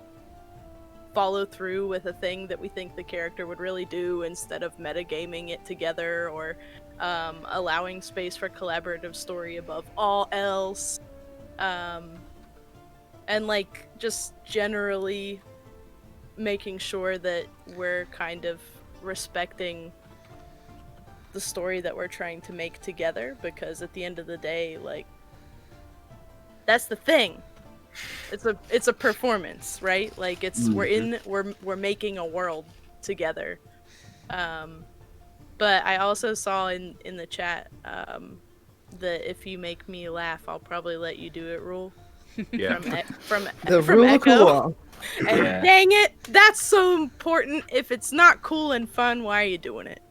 follow through with a thing that we think the character would really do instead of metagaming it together, or allowing space for collaborative story above all else, and like just generally making sure that we're kind of respecting the story that we're trying to make together, because at the end of the day, like, that's the thing. It's a performance, right? Like, it's we're making a world together. But I also saw in the chat that if you make me laugh, I'll probably let you do it rule. Yeah. From The from rule of Echo. cool. And dang it, that's so important. If it's not cool and fun, why are you doing it?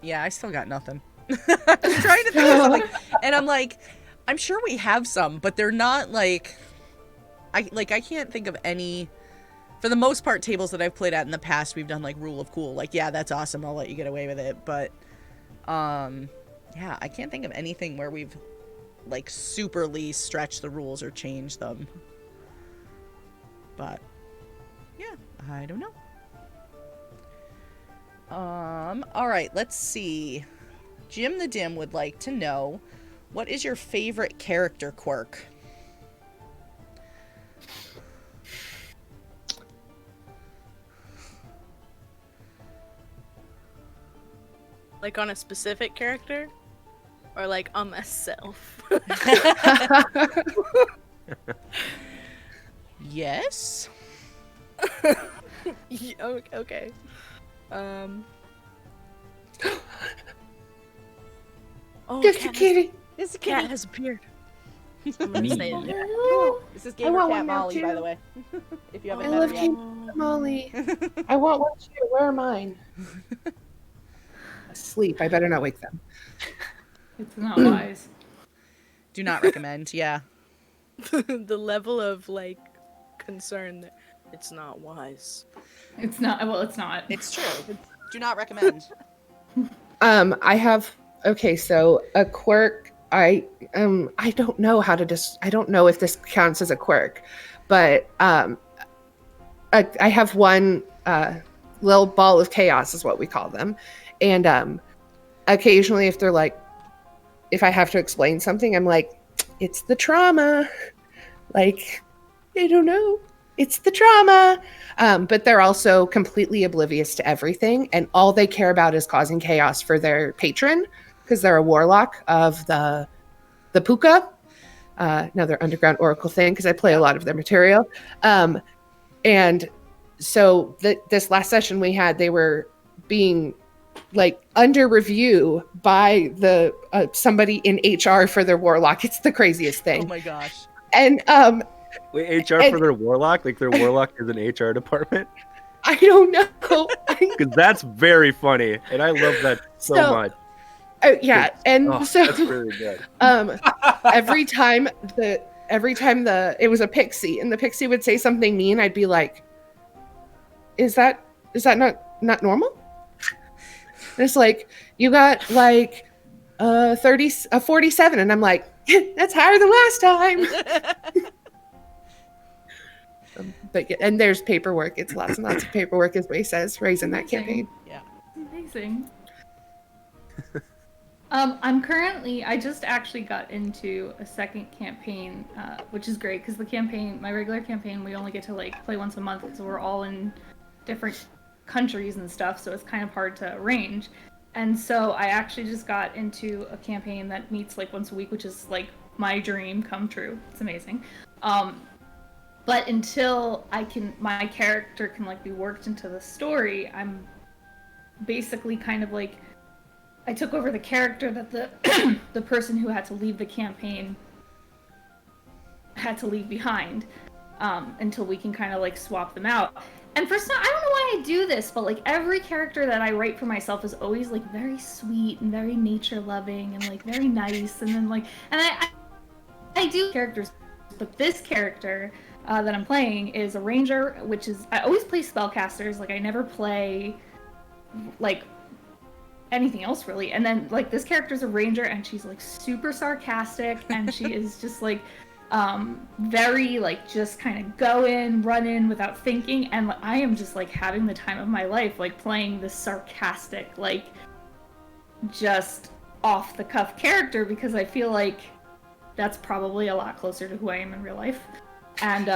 Yeah, I still got nothing. I'm trying to think of something, and I'm like, I'm sure we have some, but they're not like, I can't think of any. For the most part, tables that I've played at in the past, we've done like Rule of Cool. Like, yeah, that's awesome. I'll let you get away with it. But, yeah, I can't think of anything where we've like superly stretched the rules or changed them. But, yeah, I don't know. All right, let's see. Jim the Dim would like to know, what is your favorite character quirk? Like on a specific character? Or like on myself? Yes. Yeah, okay. Oh, Just a kitty. It's a cat has appeared. I'm gonna Neat. stay in there. This is I Gamer want Cat one now, Molly, too. by the way. If you haven't I met love her yet. you, Molly. I want one too. Where are mine? Asleep. I better not wake them. It's not wise. Do not recommend. Yeah. The level of like concern that it's not wise. It's not. Well, it's not. It's true. Do not recommend. I have. Okay, so a quirk. I don't know how to I don't know if this counts as a quirk, but I have one little ball of chaos is what we call them, and occasionally if they're like, if I have to explain something, I'm like, it's the trauma, like I don't know, it's the trauma, but they're also completely oblivious to everything, and all they care about is causing chaos for their patron. Because they're a warlock of the Puka, another underground oracle thing, because I play a lot of their material. And so this last session we had, they were being like under review by the somebody in HR for their warlock. It's the craziest Oh thing. my gosh. And Wait, HR for their warlock? Like their warlock is an HR department? I don't know. Because that's very funny, and I love that so much. Yeah, and Oh, so that's really good. every time it was a pixie and the pixie would say something mean, I'd be like, is that not normal? And it's like, you got like 47, and I'm like, that's higher than last time. But yeah, and there's paperwork. It's lots and lots of paperwork, as Ray says. Ray's in that campaign. Yeah. Amazing. I just actually got into a second campaign, which is great because my regular campaign, we only get to like play once a month because we're all in different countries and stuff, so it's kind of hard to arrange. And so I actually just got into a campaign that meets like once a week, which is like my dream come true. It's amazing. But until my character can like be worked into the story, I'm basically kind of like, I took over the character that the person who had to leave the campaign had to leave behind, until we can kind of like swap them out. And for some, I don't know why I do this, but like every character that I write for myself is always like very sweet and very nature loving and like very nice, and then like, and I do characters, but this character that I'm playing is a ranger, which is, I always play spellcasters, like I never play like anything else really. And then like this character's a ranger and she's like super sarcastic and she is just like very like just kind of go in, run in without thinking, and I am just like having the time of my life like playing this sarcastic like just off the cuff character because I feel like that's probably a lot closer to who I am in real life. And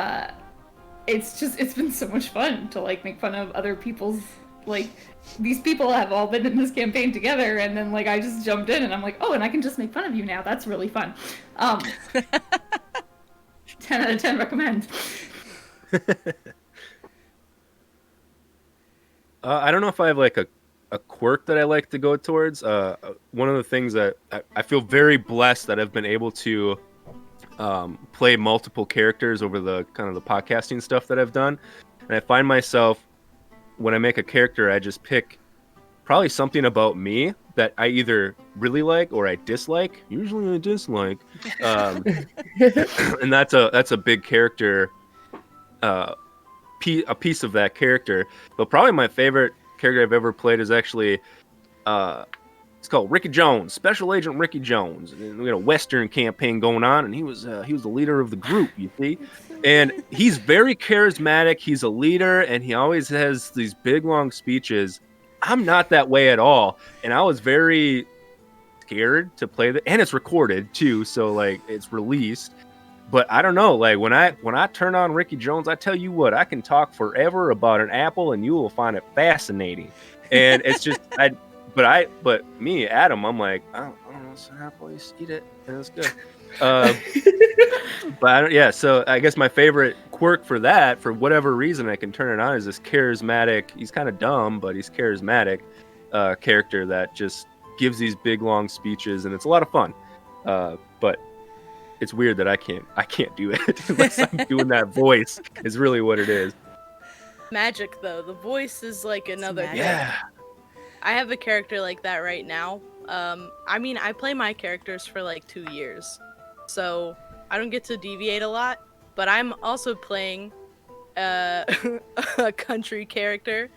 it's been so much fun to like make fun of other people's, like, these people have all been in this campaign together, and then like I just jumped in and I'm like, oh, and I can just make fun of you now. That's really fun. 10 out of 10 recommend. I don't know if I have like a quirk that I like to go towards. One of the things that I feel very blessed that I've been able to play multiple characters over the kind of the podcasting stuff that I've done. And I find myself, when I make a character, I just pick probably something about me that I either really like or I dislike. Usually I dislike. And that's a big character, a piece of that character. But probably my favorite character I've ever played is actually, it's called Ricky Jones, Special Agent Ricky Jones. And we had a Western campaign going on, and he was the leader of the group, you see. And he's very charismatic. He's a leader, and he always has these big, long speeches. I'm not that way at all, and I was very scared to play that. And it's recorded too, so like it's released. But I don't know, like when I turn on Ricky Jones, I tell you what, I can talk forever about an apple, and you will find it fascinating. And it's just But me, Adam, I'm like, I don't know, it's an apple, you eat it, and it's good. But so I guess my favorite quirk for that, for whatever reason I can turn it on, is this charismatic, he's kind of dumb, but he's charismatic character that just gives these big, long speeches, and it's a lot of fun. But it's weird that I can't do it unless I'm doing that voice, is really what it is. Magic, though. The voice is like another thing. Yeah. I have a character like that right now. I mean, I play my characters for like 2 years, so I don't get to deviate a lot, but I'm also playing a country character,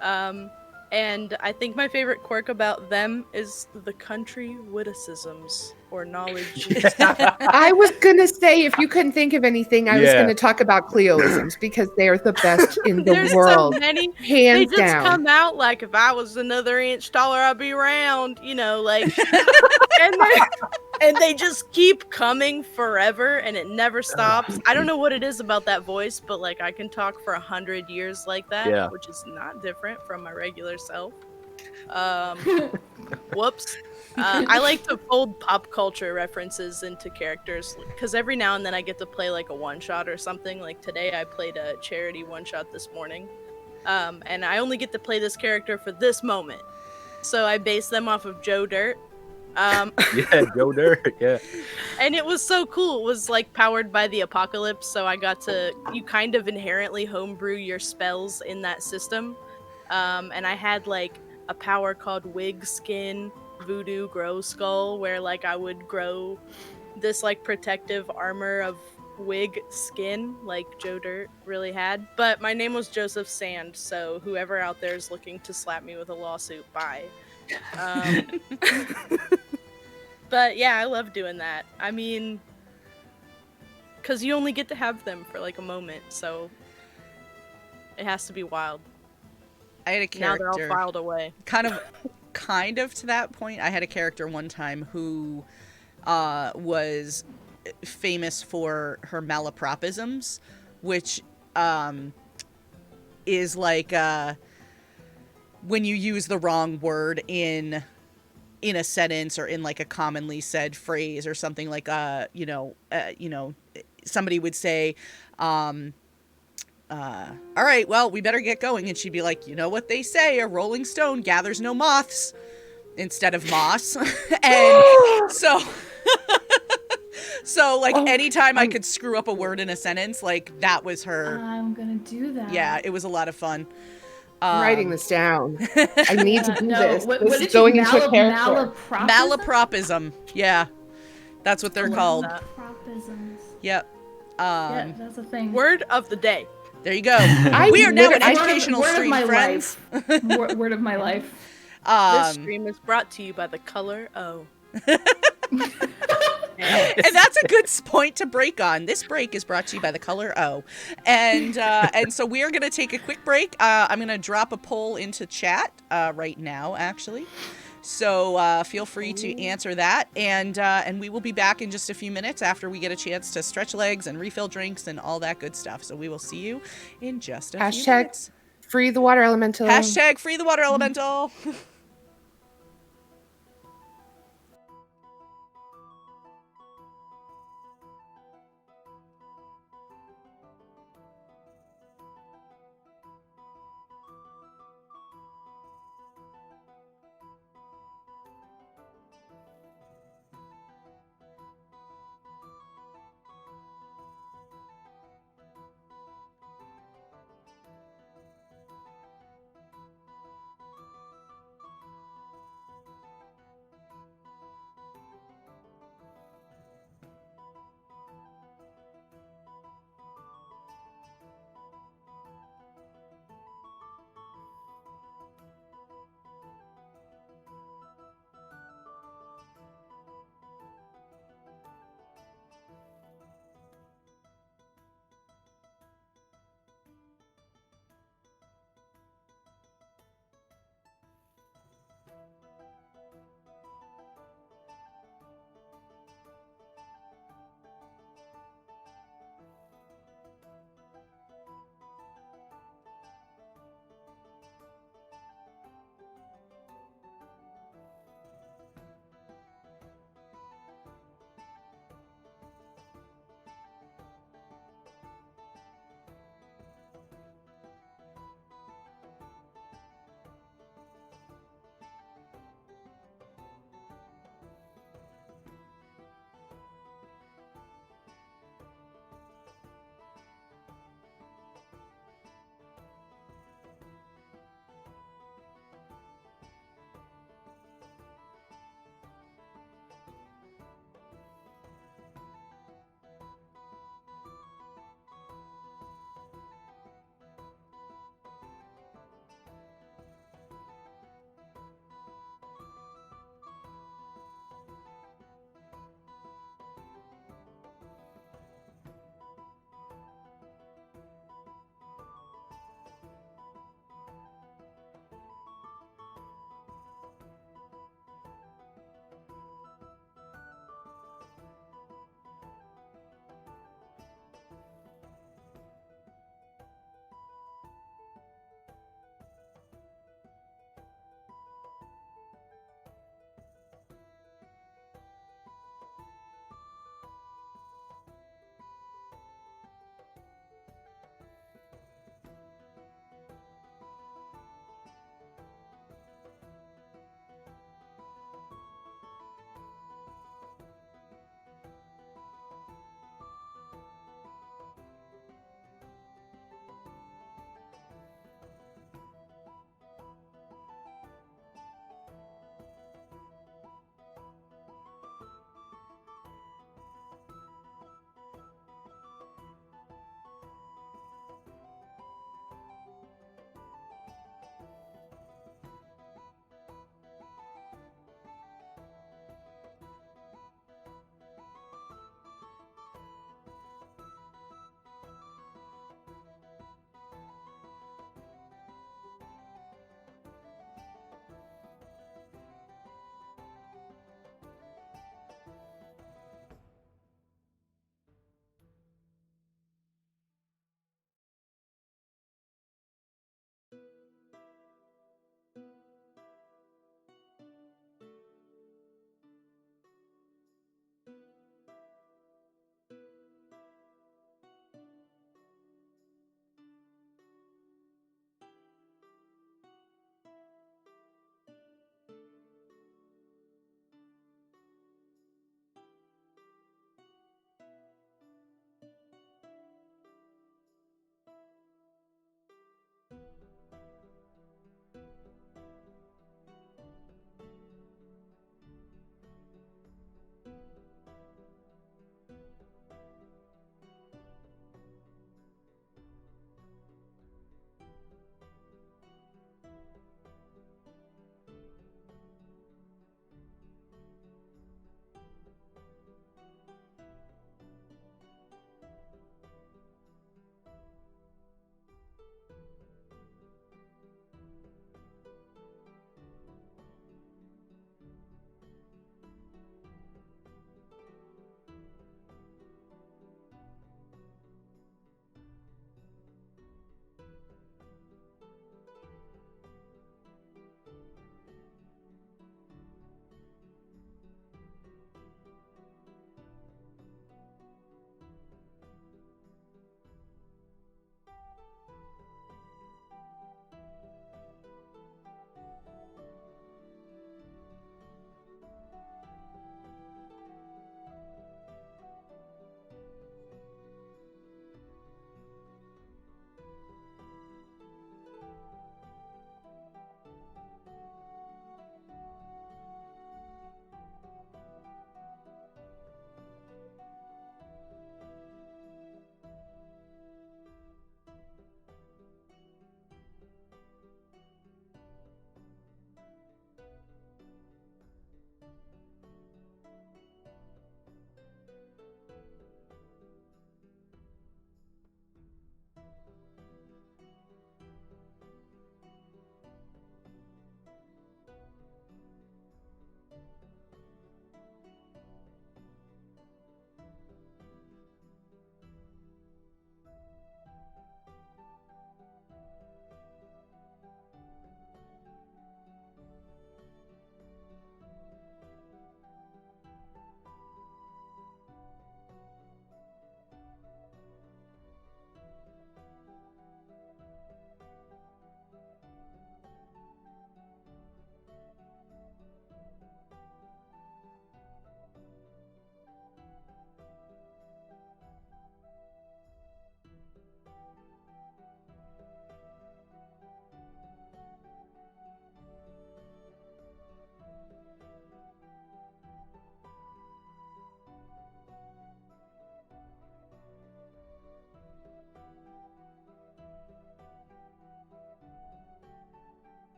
and I think my favorite quirk about them is the country witticisms or knowledge. I was gonna say, if you couldn't think of anything, I was gonna talk about Cleoisms because they are the best in the There's world. so many. Hands They just down. come out like, if I was another inch taller, I'd be round, like, and they just keep coming forever, and it never stops. I don't know what it is about that voice, but like I can talk for 100 years like that, which is not different from my regular self. Whoops. I like to fold pop culture references into characters, because every now and then I get to play like a one-shot or something. Like today I played a charity one-shot this morning, and I only get to play this character for this moment, so I based them off of Joe Dirt. Yeah, Joe Dirt, yeah. And it was so cool. It was like powered by the apocalypse, so I got to, you kind of inherently homebrew your spells in that system. And I had like a power called Wig Skin Voodoo Grow Skull, where like I would grow this like protective armor of wig skin like Joe Dirt really had. But my name was Joseph Sand, so whoever out there is looking to slap me with a lawsuit, bye. But yeah, I love doing that. I mean, because you only get to have them for like a moment, so it has to be wild. I had a character. Now they're all filed away. Kind of to that point. I had a character one time who was famous for her malapropisms, which is like when you use the wrong word in a sentence or in like a commonly said phrase or something, like somebody would say, all right, well, we better get going, and she'd be like, you know what they say, a rolling stone gathers no moths, instead of moss. And so like anytime I could screw up a word in a sentence, like that was her. I'm gonna do that. Yeah, it was a lot of fun. I'm writing this down. I need to do this. What This did is going you into a character. Malapropism. Yeah, that's what they're called. Malapropisms. Yep. Yeah, that's a thing. Word of the day. There you go. We are now an educational stream, friends. Word of my life. This stream is brought to you by the color O. And that's a good point to break on. This break is brought to you by the color O. And so we are going to take a quick break. I'm going to drop a poll into chat right now, actually. So feel free to answer that. And we will be back in just a few minutes after we get a chance to stretch legs and refill drinks and all that good stuff. So we will see you in just a few minutes. Free the water elemental. Hashtag free the water elemental.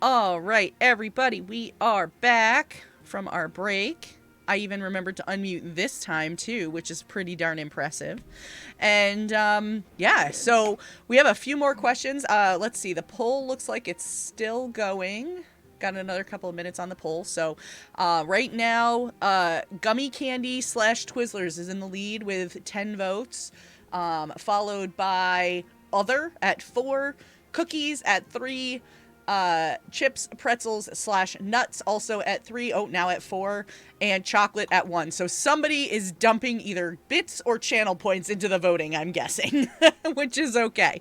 All right, everybody, we are back from our break. I even remembered to unmute this time, too, which is pretty darn impressive. And, yeah, so we have a few more questions. Let's see, the poll looks like it's still going. Got another couple of minutes on the poll. So, right now, Gummy Candy / Twizzlers is in the lead with 10 votes, followed by Other at 4, Cookies at 3, Chips, Pretzels / Nuts also at 3, now at 4, and Chocolate at 1. So somebody is dumping either bits or channel points into the voting, I'm guessing, which is okay.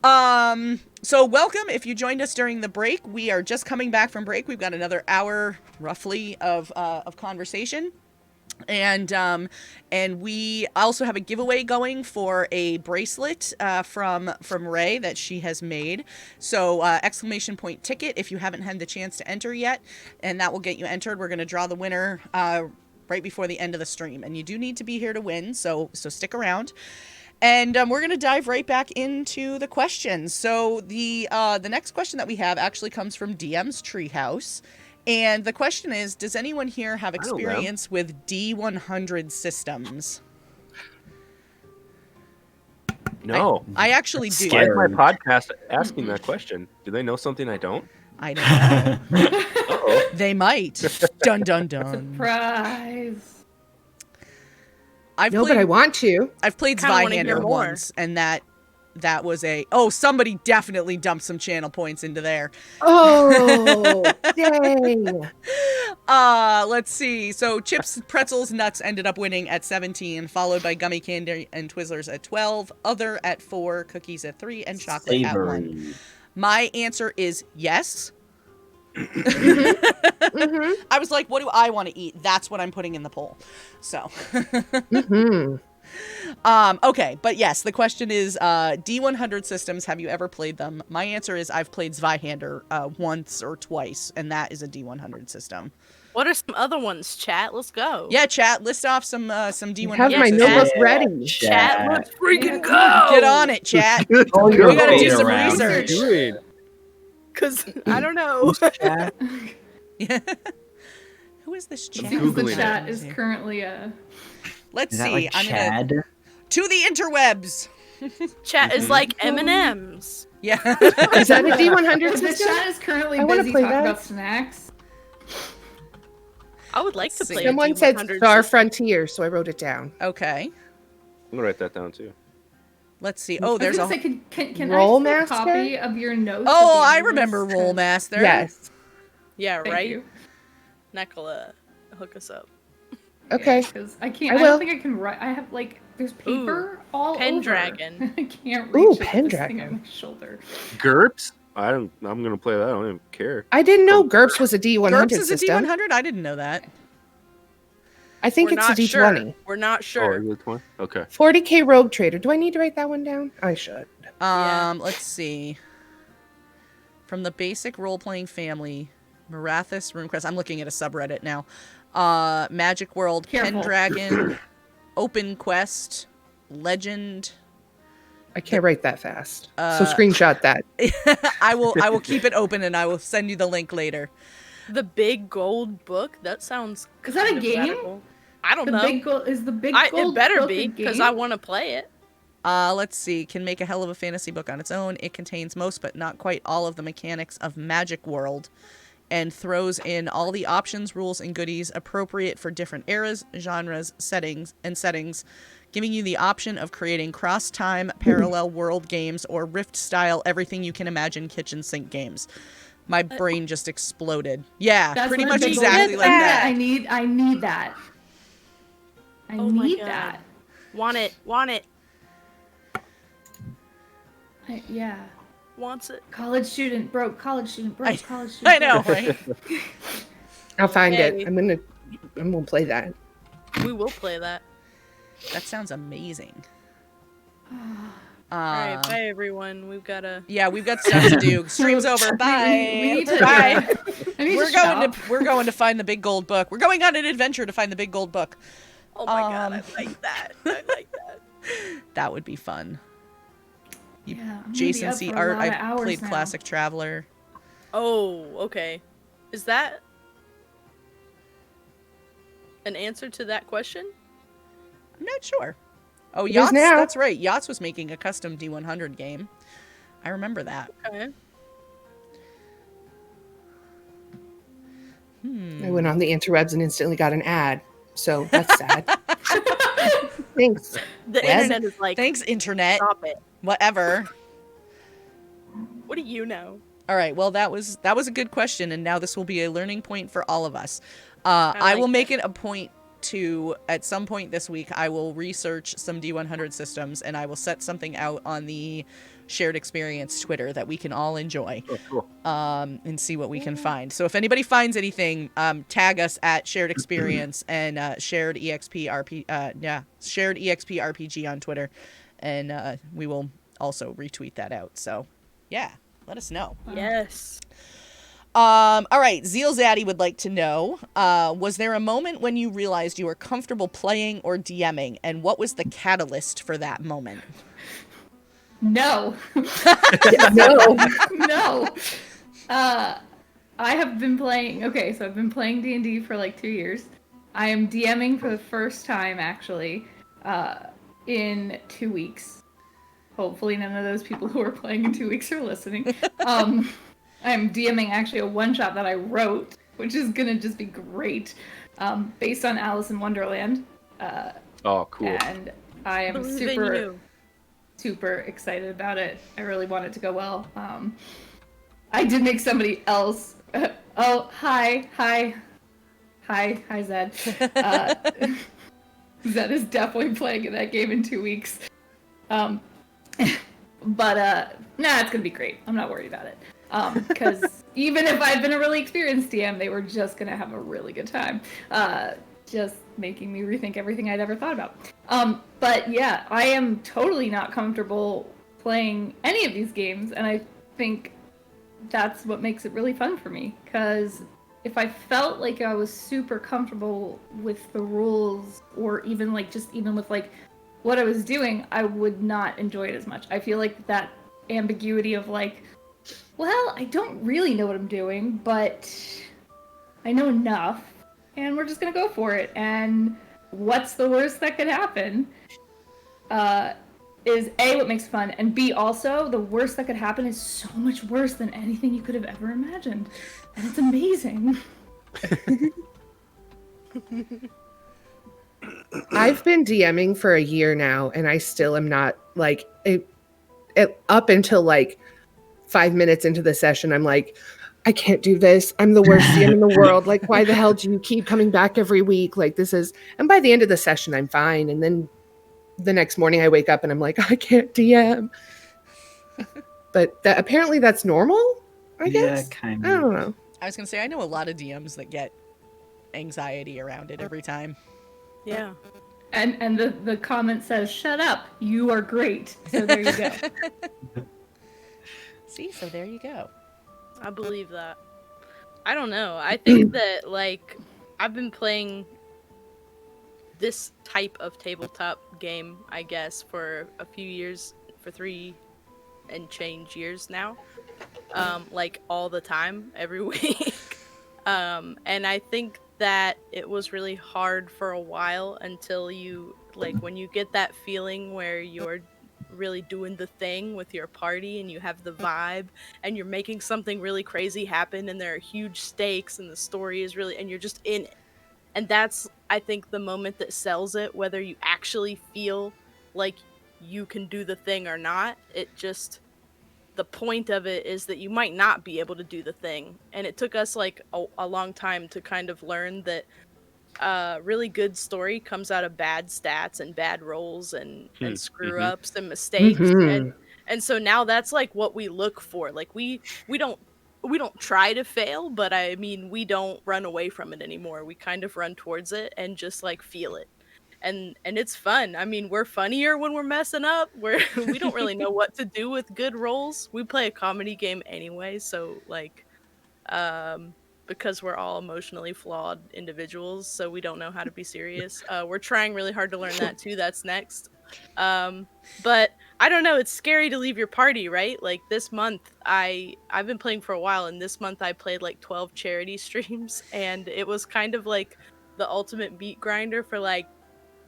So welcome if you joined us during the break. We are just coming back from break. We've got another hour roughly of conversation. And we also have a giveaway going for a bracelet from Ray that she has made. So exclamation point ticket if you haven't had the chance to enter yet, and that will get you entered. We're going to draw the winner right before the end of the stream, and you do need to be here to win, so stick around. And we're going to dive right back into the questions. So the next question that we have actually comes from DMs Treehouse. And the question is, does anyone here have experience with D100 systems? No. I actually do. Why is my podcast asking that question? Do they know something I don't? I don't know. Uh-oh. They might. Dun, dun, dun. Surprise. But I want to. I've played Kinda wanna hear Zweihander more. once, and that was somebody definitely dumped some channel points into there. Oh, dang. Let's see. So Chips, Pretzels, Nuts ended up winning at 17, followed by Gummy Candy and Twizzlers at 12, Other at 4, Cookies at 3, and Chocolate at 1. My answer is yes. Mm-hmm. I was like, what do I want to eat? That's what I'm putting in the poll. So. Mm-hmm. Okay, but yes, the question is, D100 systems, have you ever played them? My answer is I've played Zweihander once or twice, and that is a D100 system. What are some other ones, chat? Let's go. Yeah, chat, list off some D100 Have my systems. notebook ready. Chat, let's freaking go! Get on it, chat. Oh, We you're gotta do waiting some around. research. Doing? Because, I don't know. Chat. Who is this chat? Seems the Googling chat it. is currently Let's Is that see. like I'm gonna Chad? to the interwebs. Chat is like M&M's. Yeah. Is that a D100 The system? chat is currently I wanna busy play talking that. about snacks. I would like to See. play Someone a said D100 Star system. Frontier, so I wrote it down. Okay. I'm gonna write that down too. Let's see. Oh, there's I a. was gonna say, can Roll I see a Master? copy of your notes? Oh, at the I end of remember this? Rollmaster. Yes. Yeah, Thank right? you. Nekola, hook us up. Okay. Because I can't. I I will. don't think I can write. I have like there's paper all Pendragon. over. I can't reach it. Pendragon. This thing on my shoulder. GURPS? I'm gonna play that. I don't even care. I didn't know GURPS was a D100 GURPS is a system. D100? I didn't know that. I think We're it's a not D20. sure. We're not Oh, sure. is it 20? Okay. 40K Rogue Trader. Do I need to write that one down? I should. Yeah. Let's see. From the basic role-playing family, Marathis, RuneQuest. I'm looking at a subreddit now. Magic World, Careful. Pendragon, Open Quest, Legend. I can't write that fast. So Uh, screenshot that. I will keep it open and I will send you the link later. The Big Gold Book? That sounds Is that a kind of game? radical. I don't The know. big gold is the big It gold better book be, a because game? I want to play it. Let's see. Can make a hell of a fantasy book on its own. It contains most but not quite all of the mechanics of Magic World and throws in all the options, rules, and goodies appropriate for different eras, genres, settings, giving you the option of creating cross-time, parallel world games, or Rift-style everything you can imagine kitchen sink games. My brain just exploded. Yeah, That's pretty what much a big gold exactly book like is. that. I need that. I Oh my need God. that. Want it. Yeah. Wants it. College student broke. College student broke. I College student. know, broke. right? I'll find Hey. it. I'm gonna play that. We will play that. That sounds amazing. All right, bye everyone. We've got to. Yeah, we've got stuff to do. Stream's over. Bye. We need to. Bye. I need We're to going shop. we're going to find the big gold book. We're going on an adventure to find the big gold book. Oh my God, I Um, like that. I like that. That would be fun. Yeah, I'm gonna be Jason up C. for a Art. lot of I hours played now. Classic Traveler. Oh, okay. Is that an answer to that question? I'm not sure. Oh, It is Yachts. now. That's right. Yachts was making a custom D100 game. I remember that. Okay. I went on the interwebs and instantly got an ad. So that's sad. Thanks. The Web? internet is like, Thanks, internet. stop it. Whatever. What do you know? All right. Well, that was a good question, and now this will be a learning point for all of us. I will make it a point to, at some point this week, I will research some D100 systems, and I will set something out on the Shared Experience Twitter that we can all enjoy. Oh, cool. And see what we can find. So if anybody finds anything, tag us at Shared Experience and Shared EXP RPG on Twitter, and we will also retweet that out. So yeah, let us know. Yes. All right, Zeal Zaddy would like to know, was there a moment when you realized you were comfortable playing or DMing, and what was the catalyst for that moment? No. No. No. I have been playing. Okay, so I've been playing D&D for like 2 years. I am DMing for the first time, actually, in 2 weeks. Hopefully, none of those people who are playing in 2 weeks are listening. I'm DMing actually a one-shot that I wrote, which is gonna just be great, based on Alice in Wonderland. Oh, cool. And I am Believe in you. super excited about it. I really want it to go well. I did make somebody else. Oh, hi, Zed. Zed is definitely playing in that game in 2 weeks. But it's gonna be great. I'm not worried about it. Because even if I'd been a really experienced DM, they were just gonna have a really good time. Just making me rethink everything I'd ever thought about. But yeah, I am totally not comfortable playing any of these games, and I think that's what makes it really fun for me. Because if I felt like I was super comfortable with the rules, or even with like what I was doing, I would not enjoy it as much. I feel like that ambiguity of like, well, I don't really know what I'm doing, but I know enough, and we're just gonna go for it. And what's the worst that could happen? Is A, what makes it fun, and B, also, the worst that could happen is so much worse than anything you could have ever imagined. And it's amazing. I've been DMing for a year now, and I still am not like up until like 5 minutes into the session. I'm like, I can't do this. I'm the worst DM in the world. Like, why the hell do you keep coming back every week? Like, this is. And by the end of the session, I'm fine. And then the next morning, I wake up and I'm like, I can't DM. But apparently, that's normal. I guess. Yeah, kind of. I don't know. I was gonna say I know a lot of DMs that get anxiety around it every time. Yeah. And the comment says, "Shut up, you are great." So there you go. See, so there you go. I believe that. I don't know. I think that, like, I've been playing this type of tabletop game, I guess, for a few years, for 3 and change years now. Like, all the time, every week. And I think that it was really hard for a while until you, like, when you get that feeling where you're really doing the thing with your party and you have the vibe and you're making something really crazy happen and there are huge stakes and the story is really, and you're just in it. And that's, I think, the moment that sells it, whether you actually feel like you can do the thing or not. It just, the point of it is that you might not be able to do the thing. And it took us like a long time to kind of learn that really good story comes out of bad stats and bad rolls and screw ups and mistakes. And so now that's like what we look for. Like we don't try to fail, but I mean, we don't run away from it anymore. We kind of run towards it and just like feel it. And it's fun. I mean, we're funnier when we're messing up. We don't really know what to do with good rolls. We play a comedy game anyway, so like because we're all emotionally flawed individuals, so we don't know how to be serious. We're trying really hard to learn that too. That's next. But I don't know, it's scary to leave your party, right? Like this month I've been playing for a while, and this month I played like 12 charity streams, and it was kind of like the ultimate beat grinder for like,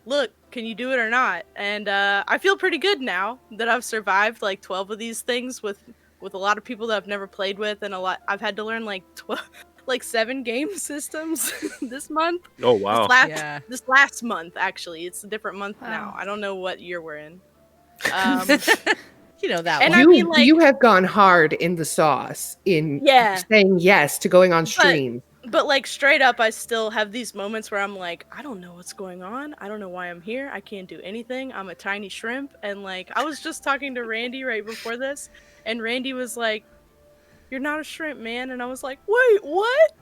look, can you do it or not? And I feel pretty good now that I've survived like 12 of these things with a lot of people that I've never played with, and I've had to learn like 7 game systems this month. Oh wow. This last month, actually. It's a different month now. I don't know what year we're in. You know that and one. I mean, like, you have gone hard in the sauce in saying yes to going on stream. But like straight up, I still have these moments where I'm like, I don't know what's going on. I don't know why I'm here. I can't do anything. I'm a tiny shrimp. And like, I was just talking to Randy right before this, and Randy was like, "You're not a shrimp, man." And I was like, "Wait, what?"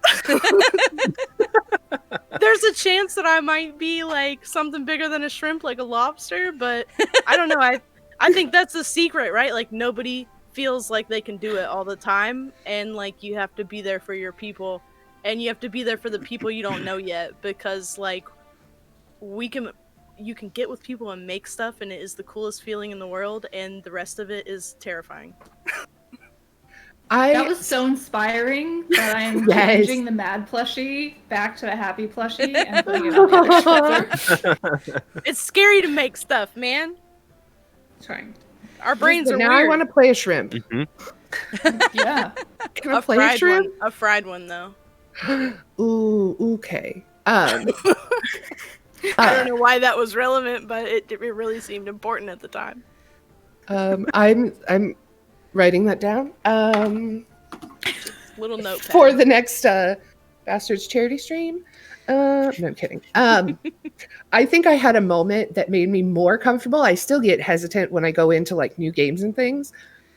There's a chance that I might be like something bigger than a shrimp, like a lobster, but I don't know. I think that's the secret, right? Like nobody feels like they can do it all the time, and like you have to be there for your people, and you have to be there for the people you don't know yet, because like you can get with people and make stuff, and it is the coolest feeling in the world, and the rest of it is terrifying. That was so inspiring that I am changing the mad plushie back to a happy plushie and putting it on the other shoulder. It's scary to make stuff, man. Trying. Our brains are now weird. I want to play a shrimp. Yeah. Can I play a shrimp? A fried one, though. Ooh, okay. I don't know why that was relevant, but it really seemed important at the time. I'm writing that down. Little notepad. For the next Bastards charity stream. No, I'm kidding. I think I had a moment that made me more comfortable. I still get hesitant when I go into like new games and things,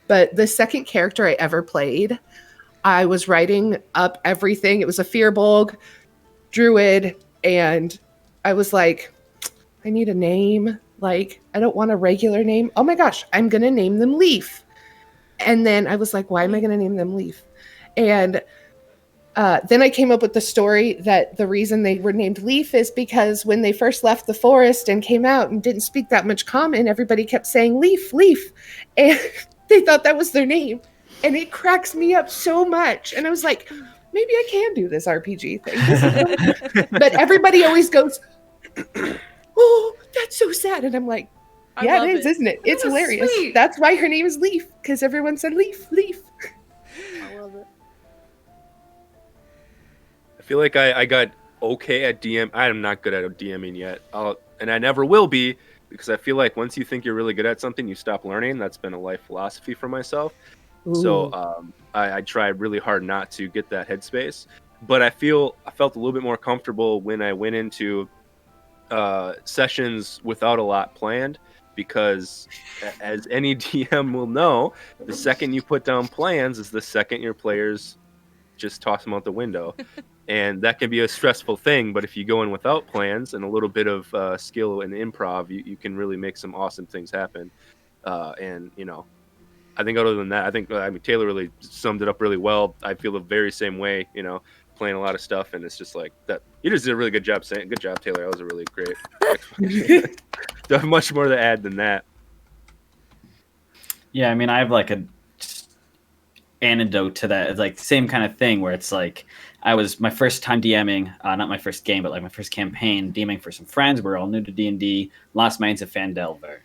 but the second character I ever played, I was writing up everything. It was a Firbolg druid, and I was like, I need a name. Like, I don't want a regular name. Oh my gosh, I'm gonna name them Leaf. And then I was like, why am I gonna name them Leaf? And then I came up with the story that the reason they were named Leaf is because when they first left the forest and came out and didn't speak that much common, everybody kept saying Leaf, Leaf. And they thought that was their name. And it cracks me up so much. And I was like, maybe I can do this RPG thing. But everybody always goes, oh, that's so sad. And I'm like, yeah, it is, isn't it? It's hilarious. Sweet. That's why her name is Leaf, because everyone said Leaf, Leaf. I love it. I feel like I got okay at DM. I am not good at DMing yet, and I never will be, because I feel like once you think you're really good at something, you stop learning. That's been a life philosophy for myself. Ooh. So I tried really hard not to get that headspace. But I felt a little bit more comfortable when I went into sessions without a lot planned, because as any DM will know, the second you put down plans is the second your players just toss them out the window. And that can be a stressful thing, but if you go in without plans and a little bit of skill and improv, you can really make some awesome things happen. And, you know, I think other than that, I mean, Taylor really summed it up really well. I feel the very same way, you know, playing a lot of stuff, and it's just like that. You just did a really good job saying, good job, Taylor. That was a really great explanation. Don't have much more to add than that. Yeah, I mean, I have like a antidote to that. It's like the same kind of thing where it's like, I was my first time DMing, not my first game, but like my first campaign, DMing for some friends. We're all new to D&D. Lost Minds of Phandelver.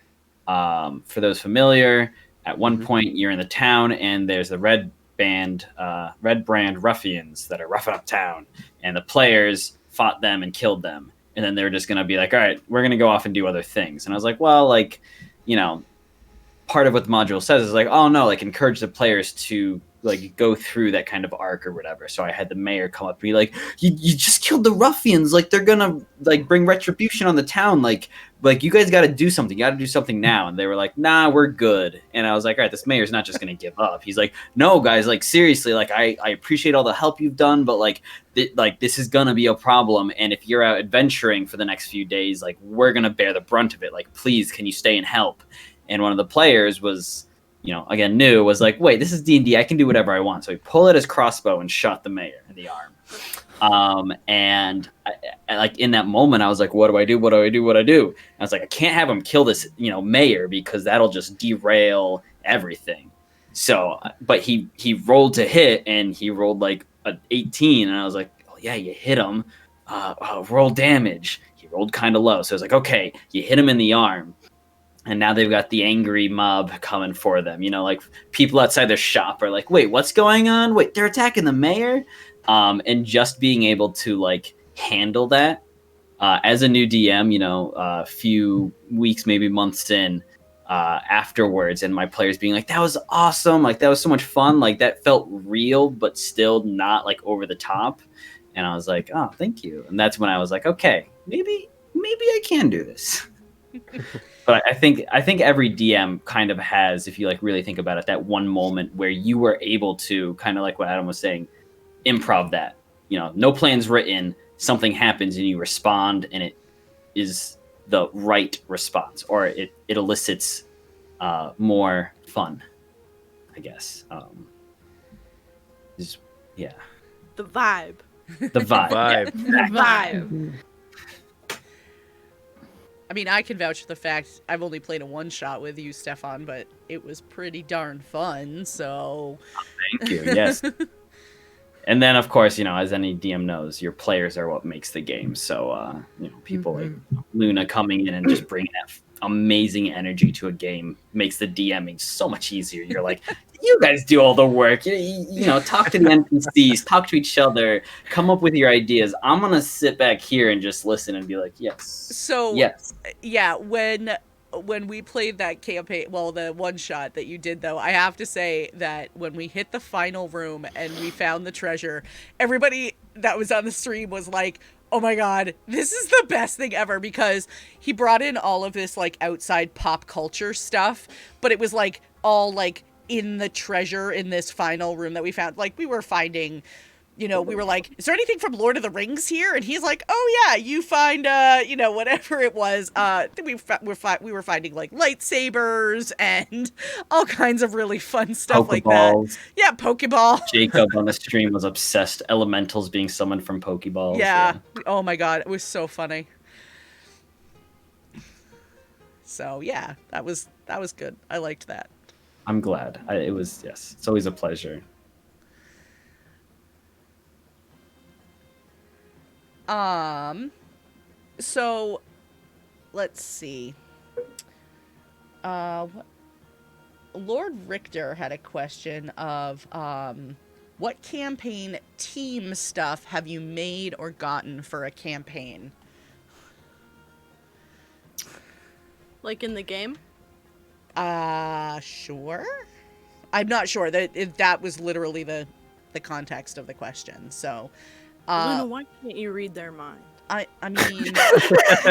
For those familiar, at one point you're in the town and there's the red brand ruffians that are roughing up town, and the players fought them and killed them. And then they were just going to be like, all right, we're going to go off and do other things. And I was like, well, like, you know, part of what the module says is like, oh no, like encourage the players to like go through that kind of arc or whatever. So I had the mayor come up and be like, you just killed the ruffians. Like they're gonna like bring retribution on the town. Like you guys got to do something. You got to do something now. And they were like, nah, we're good. And I was like, all right, this mayor's not just gonna give up. He's like, no, guys, like seriously, like I appreciate all the help you've done, but like this is gonna be a problem. And if you're out adventuring for the next few days, like we're gonna bear the brunt of it. Like, please, can you stay and help? And one of the players was, you know, again, was like, wait, this is D&D. I can do whatever I want. So he pulled out his crossbow and shot the mayor in the arm. And like in that moment, I was like, what do I do? What do I do? What do I do? And I was like, I can't have him kill this, mayor, because that'll just derail everything. So, but he rolled to hit, and he rolled like an 18, and I was like, oh yeah, you hit him. Roll damage. He rolled kind of low, so I was like, okay, you hit him in the arm. And now they've got the angry mob coming for them. Like people outside their shop are like, wait, what's going on? Wait, they're attacking the mayor? And just being able to like handle that as a new DM, a few weeks, maybe months in afterwards, and my players being like, that was awesome. Like that was so much fun. Like that felt real, but still not like over the top. And I was like, oh, thank you. And that's when I was like, okay, maybe I can do this. But I think every DM kind of has, if you like really think about it, that one moment where you were able to kind of like what Adam was saying, improv that. No plans written, something happens and you respond, and it is the right response, or it elicits more fun, I guess. Yeah. The vibe. The vibe. The vibe. I mean, I can vouch for the fact I've only played a one-shot with you, Stefan, but it was pretty darn fun, so... Thank you, yes. And then, of course, as any DM knows, your players are what makes the game. So, people like Luna coming in and just bringing that amazing energy to a game makes the DMing so much easier. You're like, you guys do all the work. Talk to the NPCs, talk to each other, come up with your ideas. I'm going to sit back here and just listen and be like, yes. So, yes. Yeah, when we played that campaign, well, the one shot that you did, though, I have to say that when we hit the final room and we found the treasure, everybody that was on the stream was like, oh my god, this is the best thing ever, because he brought in all of this like outside pop culture stuff, but it was like all like in the treasure in this final room that we found. Like we were finding, we were like, is there anything from Lord of the Rings here? And he's like, oh yeah, you find, whatever it was. We were finding like lightsabers and all kinds of really fun stuff like that. Yeah, Pokeball. Jacob on the stream was obsessed. Elementals being summoned from Pokeballs. Yeah. Oh my god, it was so funny. So yeah, that was good. I liked that. I'm glad. It was, yes. It's always a pleasure. So let's see. Lord Richter had a question of, what campaign team stuff have you made or gotten for a campaign? Like in the game? Sure. I'm not sure. That was literally the context of the question. So, Luna, why can't you read their mind? I mean,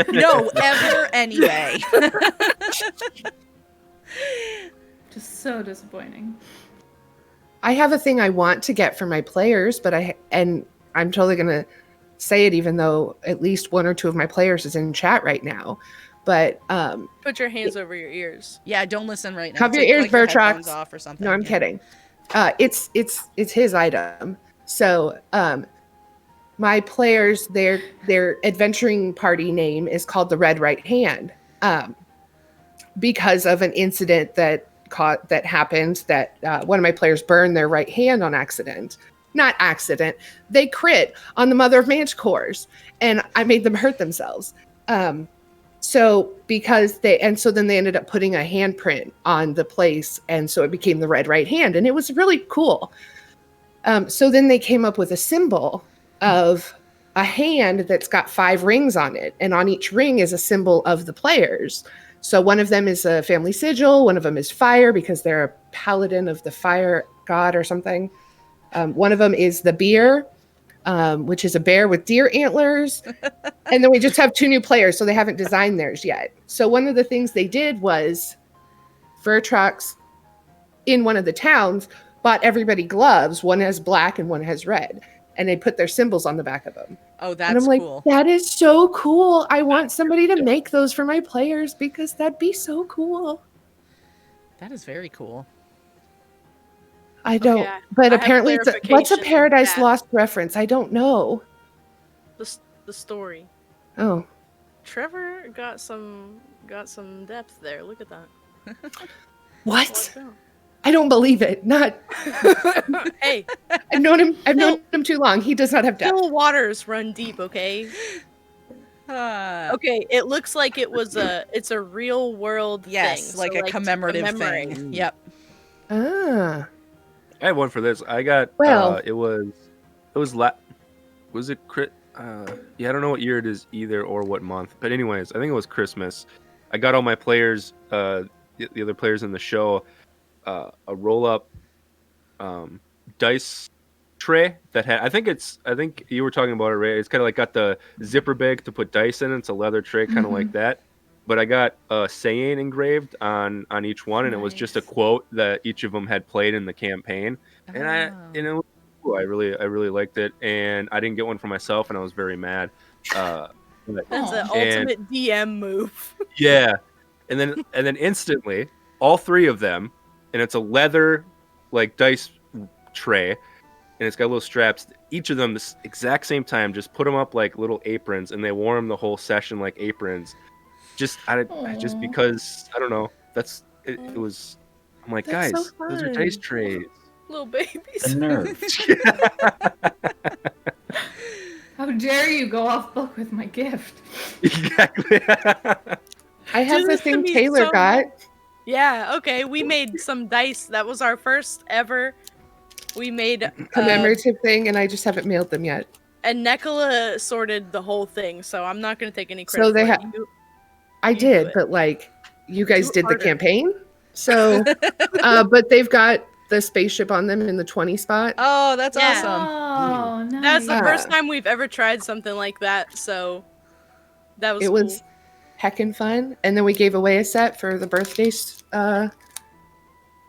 no, ever anyway. Just so disappointing. I have a thing I want to get for my players, but I'm totally gonna say it, even though at least one or two of my players is in chat right now. But put your hands over your ears. Yeah, don't listen right now. Have your ears, Vertrox. Off or something. No, I'm kidding. It's his item. So my players, their adventuring party name is called the Red Right Hand, because of an incident that happened that one of my players burned their right hand on accident. Not accident. They crit on the Mother of Manticores, and I made them hurt themselves. So then they ended up putting a handprint on the place, and so it became the Red Right Hand, and it was really cool. So then they came up with a symbol of a hand that's got 5 rings on it, and on each ring is a symbol of the players. So one of them is a family sigil, one of them is fire because they're a paladin of the fire god or something. One of them is the bear, which is a bear with deer antlers. And then we just have 2 new players, so they haven't designed theirs yet. So one of the things they did was Vertrox in one of the towns bought everybody gloves. One has black and one has red. And they put their symbols on the back of them. Oh, that's and I'm like, cool. That is so cool. I want somebody to make those for my players because that'd be so cool. That is very cool. I don't, but apparently what's a Paradise Lost reference? I don't know. the story. Oh, Trevor got some depth there. Look at that. what? Watch out. I don't believe it. Not. Hey, I've known him too long. He does not have depth. still waters run deep, okay? Okay, it looks like it's a real world yes, thing. like so, a to commemorative commemorate. thing. Yep. Ah. I have one for this. I got. Well- it was was it crit? Yeah, I don't know what year it is either or what month. But anyways, I think it was Christmas. I got all my players, the other players in the show, a roll up dice tray that had. I think you were talking about it, Ray. It's kind of like got the zipper bag to put dice in. It's a leather tray, kind of like that. But I got a saying engraved on each one, and it was just a quote that each of them had played in the campaign. And it was cool. I really liked it, and I didn't get one for myself, and I was very mad. That's an ultimate DM move. Yeah, and then instantly, all three of them, and it's a leather like dice tray, and it's got little straps. Each of them, this exact same time, just put them up like little aprons, and they wore them the whole session like aprons. Just because I don't know. It was. I'm like, That's guys, so those are fun. dice trays. Little babies. The nerve. How dare you go off book with my gift? Exactly. I have the This thing could be Taylor so- got. Yeah, okay. We made some dice. That was our first ever. We made Commemorative thing, and I just haven't mailed them yet. and Nekola sorted the whole thing, so I'm not gonna take any credit. So they for it. have. You- I You do did, it. but like, you guys Do it did the harder. campaign, so. But they've got the spaceship on them in the 20 spot. Oh, that's Yeah. awesome. Oh, nice. That's the Yeah. first time we've ever tried something like that, so that was It was cool. heckin' fun, and then we gave away a set for the birthdays, That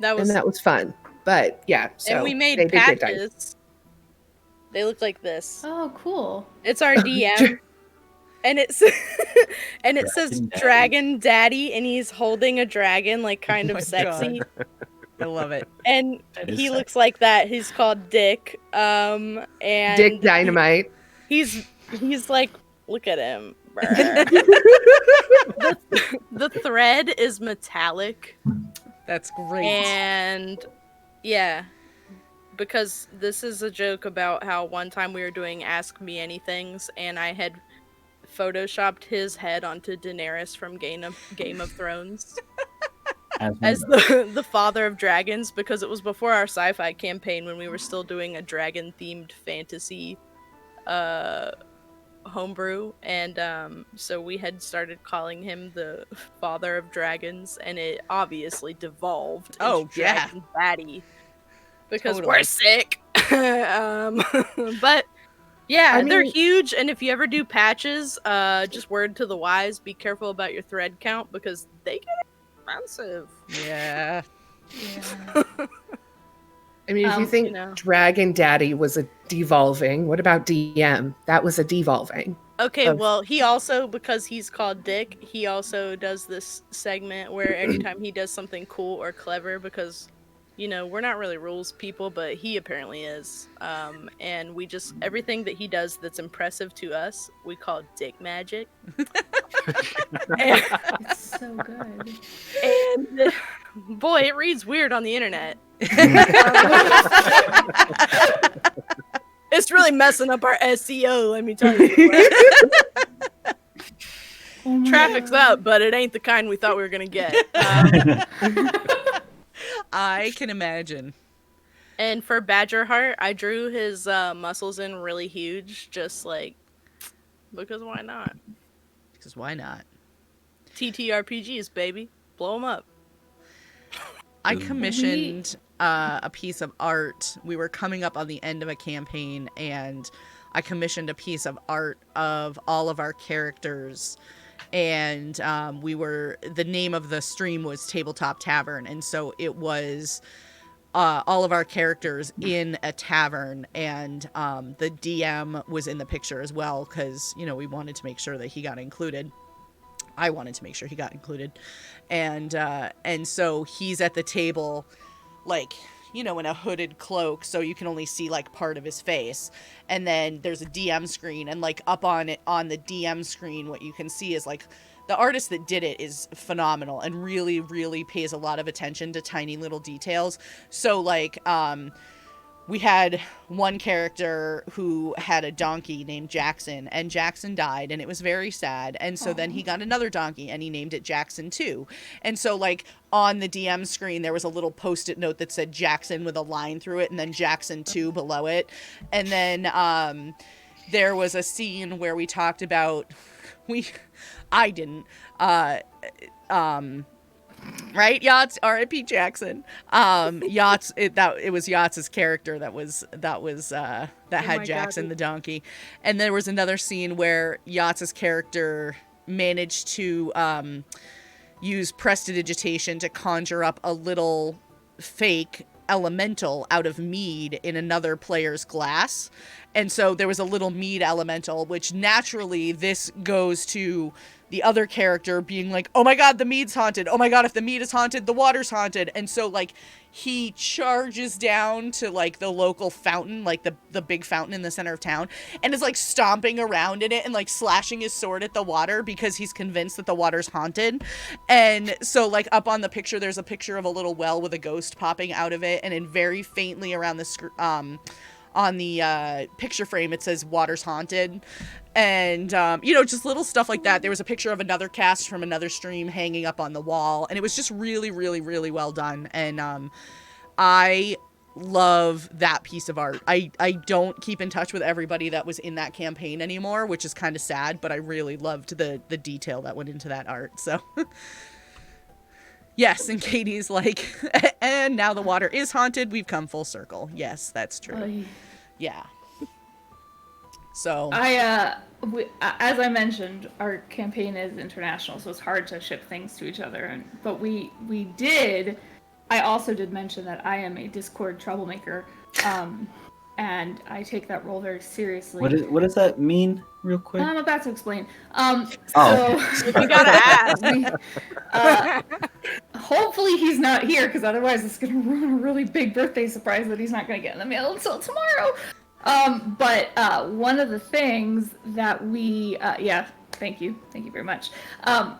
and was that was fun. But yeah, so and we made they did get dice. patches. They look like this. Oh, cool. It's our DM. And it's and it says Dragon Daddy. Dragon Daddy, and he's holding a dragon, like kind Oh of my sexy. God. I love it. And That is he sexy. looks like that. He's called Dick. And Dick Dynamite. He's like, look at him. The thread is metallic, That's great. and yeah, because this is a joke about how one time we were doing Ask Me Anythings, and I had photoshopped his head onto Daenerys from Game of Thrones as the father of dragons, because it was before our sci-fi campaign when we were still doing a dragon themed fantasy homebrew, and so we had started calling him the father of dragons, and it obviously devolved into Oh, yeah. Dragon Daddy because Totally. we're sick. But yeah, I they're mean- huge, and if you ever do patches, just word to the wise, be careful about your thread count because they get expensive. Yeah. Yeah. I mean, if you think you know. Dragon Daddy was a devolving, what about DM? That was a devolving. Okay, Of- well, he also, because he's called Dick, he also does this segment where every time he does something cool or clever, because, you know, we're not really rules people, but he apparently is. And we just, everything that he does that's impressive to us, we call Dick Magic. and, It's so good. and boy, it reads weird on the internet. It's really messing up our SEO, let me tell you. Oh my Traffic's God. up, but it ain't the kind we thought we were gonna get. I can imagine. And for Badgerheart, I drew his muscles in really huge, just like because why not? Because why not? TTRPGs, baby, blow them up. I commissioned a piece of art. We were coming up on the end of a campaign, and I commissioned a piece of art of all of our characters. And the name of the stream was Tabletop Tavern, and so it was all of our characters in a tavern, and the DM was in the picture as well, because, you know, we wanted to make sure that he got included. I wanted to make sure he got included. And so he's at the table, like, in a hooded cloak, so you can only see like part of his face. And then there's a DM screen, and like up on the DM screen, what you can see is like the artist that did it is phenomenal and really, really pays a lot of attention to tiny little details. So like, we had one character who had a donkey named Jackson, and Jackson died, and it was very sad. And so then he got another donkey, and he named it Jackson 2. And so, like, on the DM screen, there was a little Post-it note that said Jackson with a line through it, and then Jackson 2 below it. And then there was a scene where we talked about... I didn't. Right, Yachts, R.I.P. Jackson. Yachts, it was Yachts' character that had Jackson the donkey, and there was another scene where Yachts' character managed to use prestidigitation to conjure up a little fake elemental out of mead in another player's glass, and so there was a little mead elemental, which naturally this goes to the other character being like, oh my god, the mead's haunted. Oh my god, if the mead is haunted, the water's haunted. And so, like, he charges down to, like, the local fountain, like, the big fountain in the center of town, and is, like, stomping around in it and, like, slashing his sword at the water because he's convinced that the water's haunted. And so, like, up on the picture, there's a picture of a little well with a ghost popping out of it, and then very faintly around the on the picture frame, it says water's haunted. And, just little stuff like that. There was a picture of another cast from another stream hanging up on the wall, and it was just really, really, really well done. And I love that piece of art. I don't keep in touch with everybody that was in that campaign anymore, which is kind of sad, but I really loved the detail that went into that art. So, yes, and Katie's like, and now the water is haunted. We've come full circle. Yes, that's true. Yeah. So as I mentioned, our campaign is international, so it's hard to ship things to each other. But we did. I also did mention that I am a Discord troublemaker, and I take that role very seriously. What does that mean, real quick? I'm about to explain. So you gotta ask. Hopefully he's not here, because otherwise it's gonna ruin a really big birthday surprise that he's not gonna get in the mail until tomorrow. But one of the things that we, thank you very much. All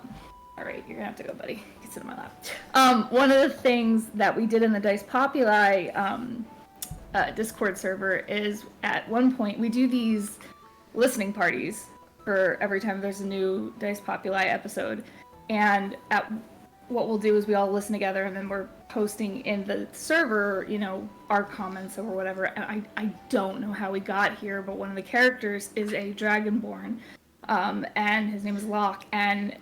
right, you're gonna have to go, buddy. You can sit in my lap. One of the things that we did in the Dice Populi Discord server is, at one point, we do these listening parties for every time there's a new Dice Populi episode, and what we'll do is we all listen together, and then we're posting in the server, our comments or whatever. And I don't know how we got here, but one of the characters is a Dragonborn, and his name is Locke. And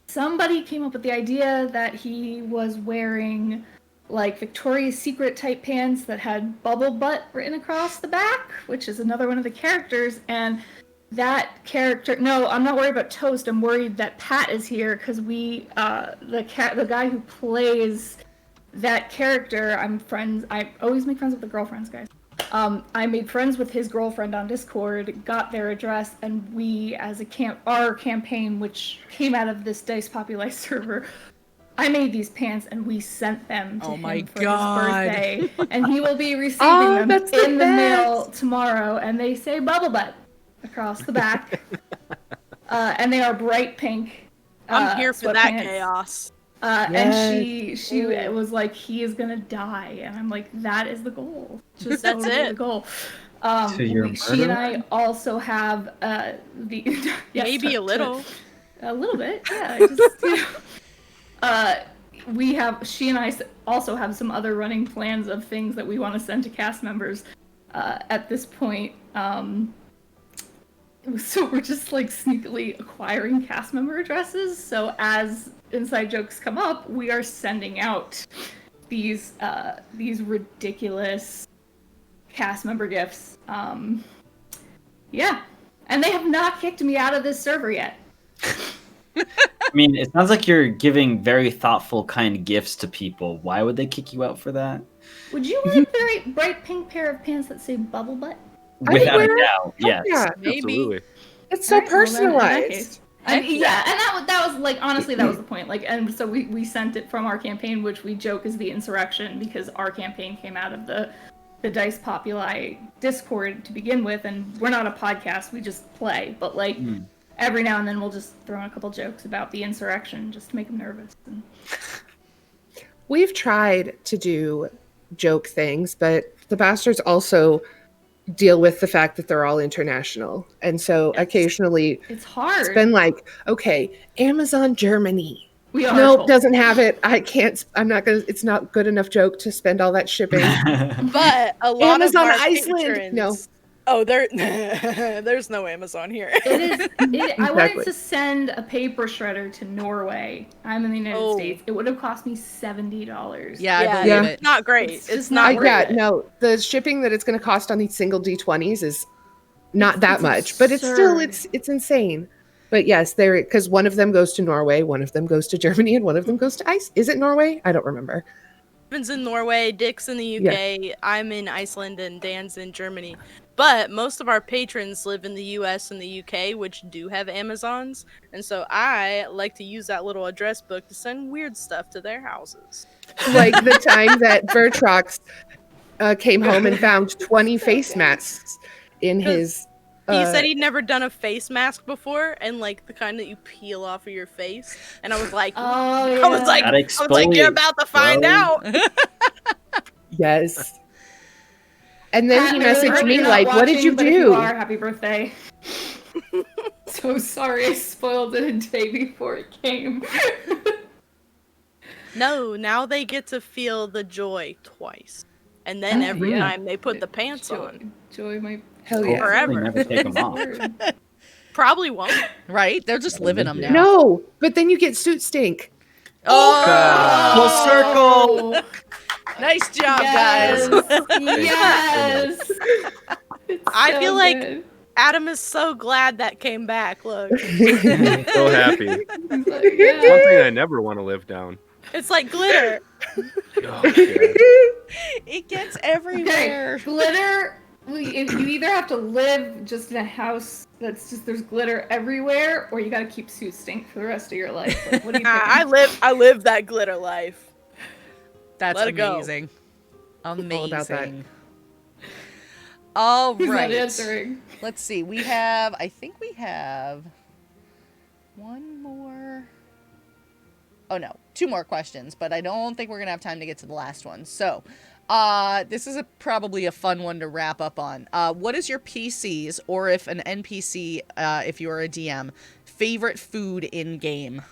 somebody came up with the idea that he was wearing, like, Victoria's Secret type pants that had bubble butt written across the back, which is another one of the characters. And that character, no, I'm not worried about Toast. I'm worried that Pat is here, because the guy who plays that character, I'm friends. I always make friends with the girlfriends, guys. I made friends with his girlfriend on Discord, got their address, and we, as our campaign, which came out of this Dice Populi server, I made these pants and we sent them to him for his birthday, and he will be receiving them in the mail tomorrow. And they say bubble butt across the back, and they are bright pink. I'm here for that pants. chaos. And she was like, he is gonna die, and I'm like, that is the goal. Just that's it. The goal. She and I also have yes, maybe a little bit, yeah. She and I also have some other running plans of things that we want to send to cast members at this point. So we're just like sneakily acquiring cast member addresses. So as inside jokes come up, we are sending out these ridiculous cast member gifts. Yeah, and they have not kicked me out of this server yet. I mean, it sounds like you're giving very thoughtful, kind gifts to people. Why would they kick you out for that? Would you like a very bright pink pair of pants that say bubble butt? Without a doubt, yes. Yeah, maybe. Absolutely. it's so personalized. And that was like, honestly, that was the point. Like, and so we sent it from our campaign, which we joke is the insurrection, because our campaign came out of the Dice Populi Discord to begin with, and we're not a podcast, we just play. But like, every now and then we'll just throw in a couple jokes about the insurrection just to make them nervous. And... We've tried to do joke things, but the bastards also deal with the fact that they're all international. And so occasionally it's hard. It's been like, okay, Amazon Germany. We are nope, doesn't have it. I can't, I'm not gonna, it's not good enough joke to spend all that shipping. But a lot Amazon of our Iceland. patrons, No. Oh, there's no Amazon here. I wanted to send a paper shredder to Norway. I'm in the United States. It would have cost me $70. Yeah, I believe it. Not great. It's not great. Yeah, no, the shipping that it's going to cost on these single D20s is not that much, but it's still, it's insane. But yes, there, because one of them goes to Norway, one of them goes to Germany, and one of them goes to Iceland. Is it Norway? I don't remember. Evan's in Norway, Dick's in the UK, I'm in Iceland, and Dan's in Germany. But most of our patrons live in the US and the UK, which do have Amazons. And so I like to use that little address book to send weird stuff to their houses. Like the time that Vertrox came home and found 20 face masks in his... He said he'd never done a face mask before, and like the kind that you peel off of your face. And I was like, I was like, you're about to find out. Yes. And then he messaged me like, what did you do? Happy birthday. So sorry I spoiled it a day before it came. No, now they get to feel the joy twice. And then every time they put the pants on. Joy my... Hell yeah. Forever. Never take them off. Probably won't. Right? They're just living them now. No, but then you get suit stink. Full circle. Nice job, guys. Yes. I feel like Adam is so glad that came back. Look. So happy. One thing I never want to live down. It's like glitter. It gets everywhere. Okay. Glitter. You either have to live just in a house that's just there's glitter everywhere, or you got to keep suit stink for the rest of your life. Like, what do you think? I live that glitter life. That's Let it go. amazing. Amazing. All about that. All He's right. not answering. Let's see. I think we have one more. Oh no, two more questions, but I don't think we're going to have time to get to the last one. So, this is probably a fun one to wrap up on. What is your PC's, or if an NPC, if you're a DM, favorite food in game?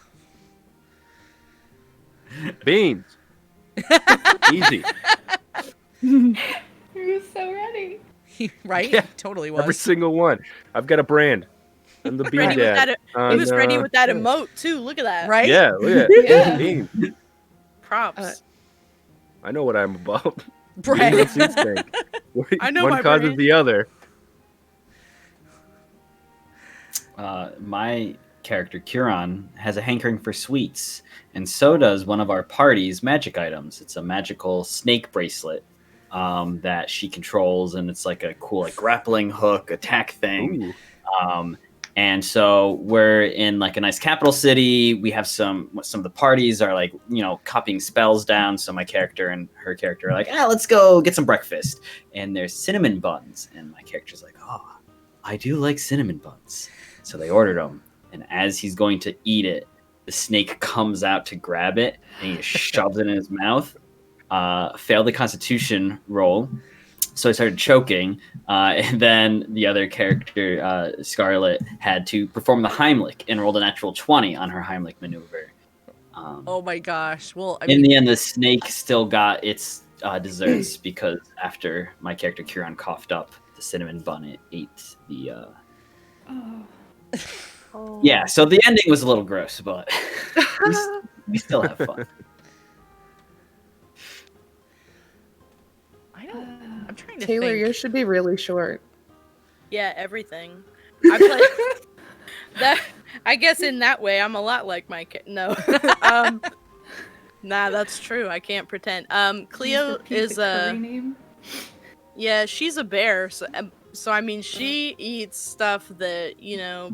Beans. Easy. He was so ready. Right? Yeah. Totally was. Every single one. I've got a brand. I'm the bean dad. He was ready with that emote too. Look at that. Right? Yeah, look at it. Beans. Props. I know what I'm about. Right. Beans and seed stink. I know one my causes brand. the other. My character, Curon, has a hankering for sweets, and so does one of our party's magic items. It's a magical snake bracelet that she controls, and it's like a cool like grappling hook attack thing. And so we're in like a nice capital city. We have some of the parties are like, you know, copying spells down. So my character and her character are like, let's go get some breakfast. And there's cinnamon buns. And my character's like, oh, I do like cinnamon buns. So they ordered them. And as he's going to eat it, the snake comes out to grab it and he shoves it in his mouth. Failed the Constitution roll. So I started choking, and then the other character, Scarlet, had to perform the Heimlich and rolled a natural 20 on her Heimlich maneuver. Oh my gosh. Well, in the end, the snake still got its desserts because after my character Curon coughed up the cinnamon bun, it ate the... Yeah, so the ending was a little gross, but we still have fun. I'm trying to Taylor, think. yours should be really short. Yeah, everything. I play that. I guess in that way, I'm a lot like my no. Nah, that's true. I can't pretend. Cleo is a. Yeah, she's a bear. So I mean, she eats stuff that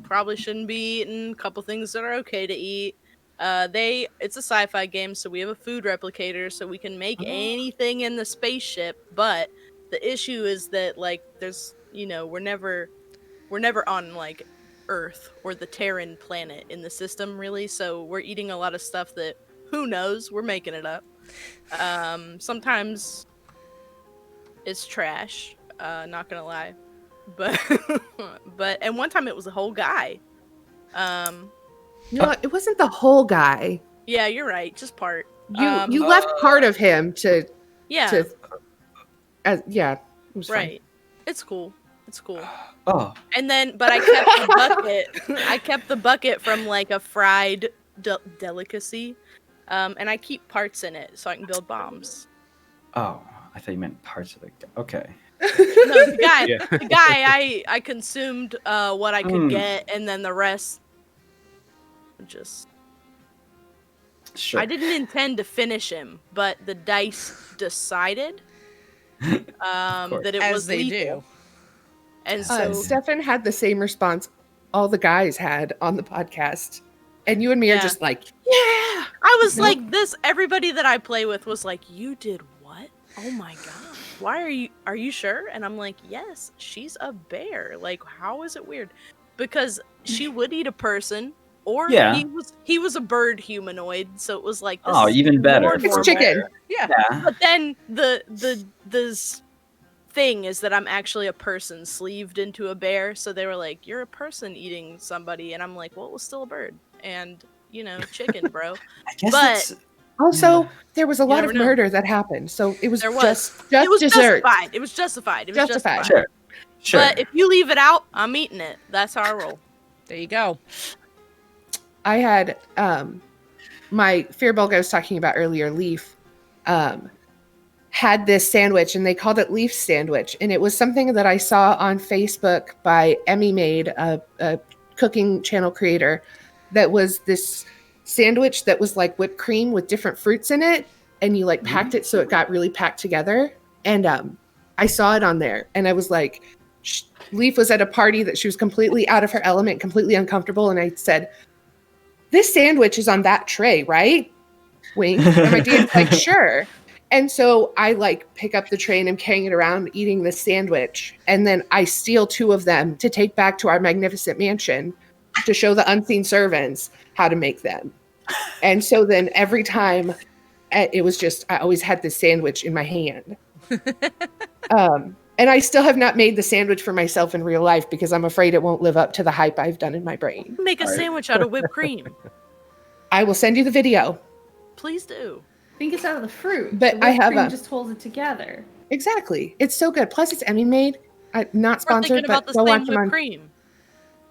probably shouldn't be eaten. A couple things that are okay to eat. It's a sci-fi game, so we have a food replicator, so we can make anything in the spaceship. But the issue is that like there's we're never on like Earth or the Terran planet in the system really, so we're eating a lot of stuff that who knows, we're making it up. Sometimes it's trash, not gonna lie, but and one time it was a whole guy. No, it wasn't the whole guy. Yeah, you're right, just part. You left part of him to Yeah, yeah, it was fine. right. It's cool. Oh, And then, but I kept the bucket. I kept the bucket from like a fried delicacy, and I keep parts in it so I can build bombs. oh, I thought you meant parts of it. Okay. No, the guy, Yeah. the guy, I consumed what I could get, and then the rest just. Sure. I didn't intend to finish him, but the dice decided that it As was they lethal. do. And so Stefan had the same response all the guys had on the podcast. And you and me are Yeah. just like, yeah, I was Nope. like this. Everybody that I play with was like, "You did what? Oh my god! Why are you sure?" And I'm like, "Yes, she's a bear. Like, how is it weird? Because she would eat a person, or Yeah. he was a bird humanoid. So it was like, this Oh, is even better. more it's normal. chicken. Yeah. Yeah. But then the thing is that I'm actually a person sleeved into a bear. So they were like, "You're a person eating somebody," and I'm like, "Well, it was still a bird, and chicken, bro." I guess But- it's Also, there was a lot never of know. murder that happened. So it was There was. just It was dessert. justified. It was justified. Justified. sure. But if you leave it out, I'm eating it. That's how I roll. There you go. I had my Fearbulk I was talking about earlier, Leaf, had this sandwich and they called it Leaf Sandwich. And it was something that I saw on Facebook by Emmy Made, a cooking channel creator, that was this sandwich that was like whipped cream with different fruits in it. And you like packed it so it got really packed together. And I saw it on there and I was like, Leaf was at a party that she was completely out of her element, completely uncomfortable. And I said, "This sandwich is on that tray, right?" Wink. And my DM's like, "Sure." And so I like pick up the tray and I'm carrying it around eating this sandwich. And then I steal 2 of them to take back to our magnificent mansion to show the unseen servants how to make them. And so then every time it was just, I always had this sandwich in my hand. And I still have not made the sandwich for myself in real life because I'm afraid it won't live up to the hype I've done in my brain. Make a Alright. sandwich out of whipped cream. I will send you the video. Please do. I think it's out of the fruit. But The I whipped have cream a- just holds it together. Exactly. It's so good. Plus, it's Emmy Made. Not We're sponsored, thinking about but the go same watch them whipped on. cream.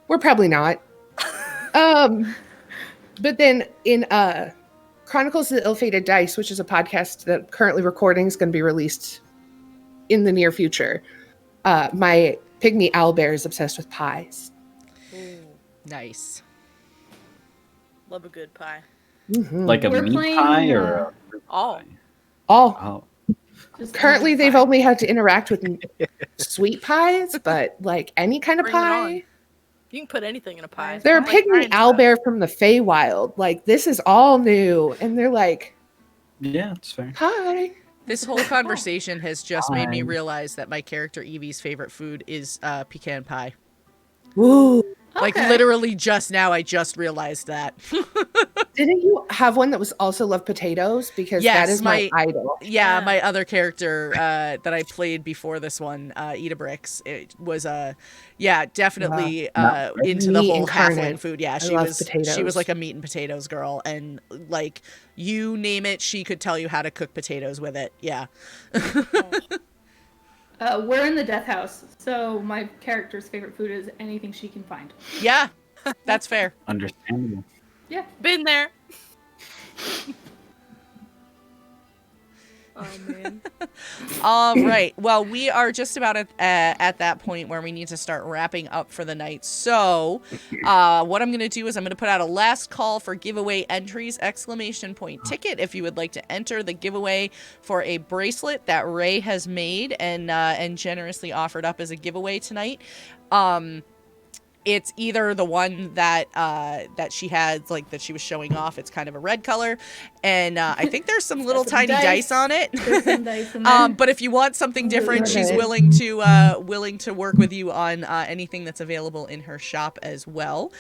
We're probably not. But then in Chronicles of the Ill-Fated Dice, which is a podcast that I'm currently recording, is going to be released in the near future. My pygmy owlbear is obsessed with pies. Nice. Love a good pie. Mhm. like a We're meat playing, pie or a fruit all. pie? All Oh, Just currently, any they've pie. only had to interact with sweet pies, but like any kind of Bring it pie. on. You can put anything in a pie. They're a Like pygmy Brian's stuff. owlbear from the Feywild. Like this is all new, and they're like, yeah, it's fair. "Hi." This whole conversation has just made me Fine. realize that my character Evie's favorite food is pecan pie. Woo! Like Okay. literally just now, I just realized that. Didn't you have one that was also love potatoes? Because Yes, that is my idol. Yeah, Yeah. my other character that I played before this one, Eat Bricks, it was definitely Not into the meat whole halfling incarnate. food. Yeah, I she love was potatoes. like a meat and potatoes girl, and like you name it, she could tell you how to cook potatoes with it. Yeah. We're in the death house, so my character's favorite food is anything she can find. Yeah, that's fair. Understandable. Yeah. Been there. Oh man. All right. Well, we are just about at that point where we need to start wrapping up for the night. So, what I'm going to do is I'm going to put out a last call for giveaway entries, ! Ticket, if you would like to enter the giveaway for a bracelet that Ray has made and generously offered up as a giveaway tonight. It's either the one that that she had, like that she was showing off. It's kind of a red color, and I think there's some little some tiny dice on it. There's some dice in there. But if you want something different, she's Okay. willing to work with you on anything that's available in her shop as well.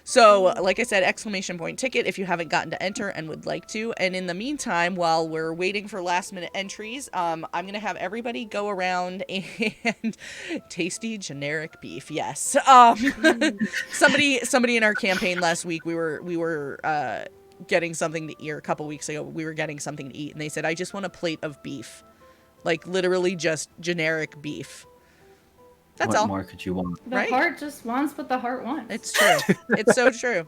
So, like I said, exclamation point ticket if you haven't gotten to enter and would like to. And in the meantime, while we're waiting for last minute entries, I'm gonna have everybody go around and tasty generic beef. Yes. Somebody in our campaign last week, we were getting something to eat, or a couple weeks ago, we were getting something to eat, and they said, "I just want a plate of beef," like literally just generic beef. That's what all. more could you want? The right? heart just wants what the heart wants. It's true. It's so true.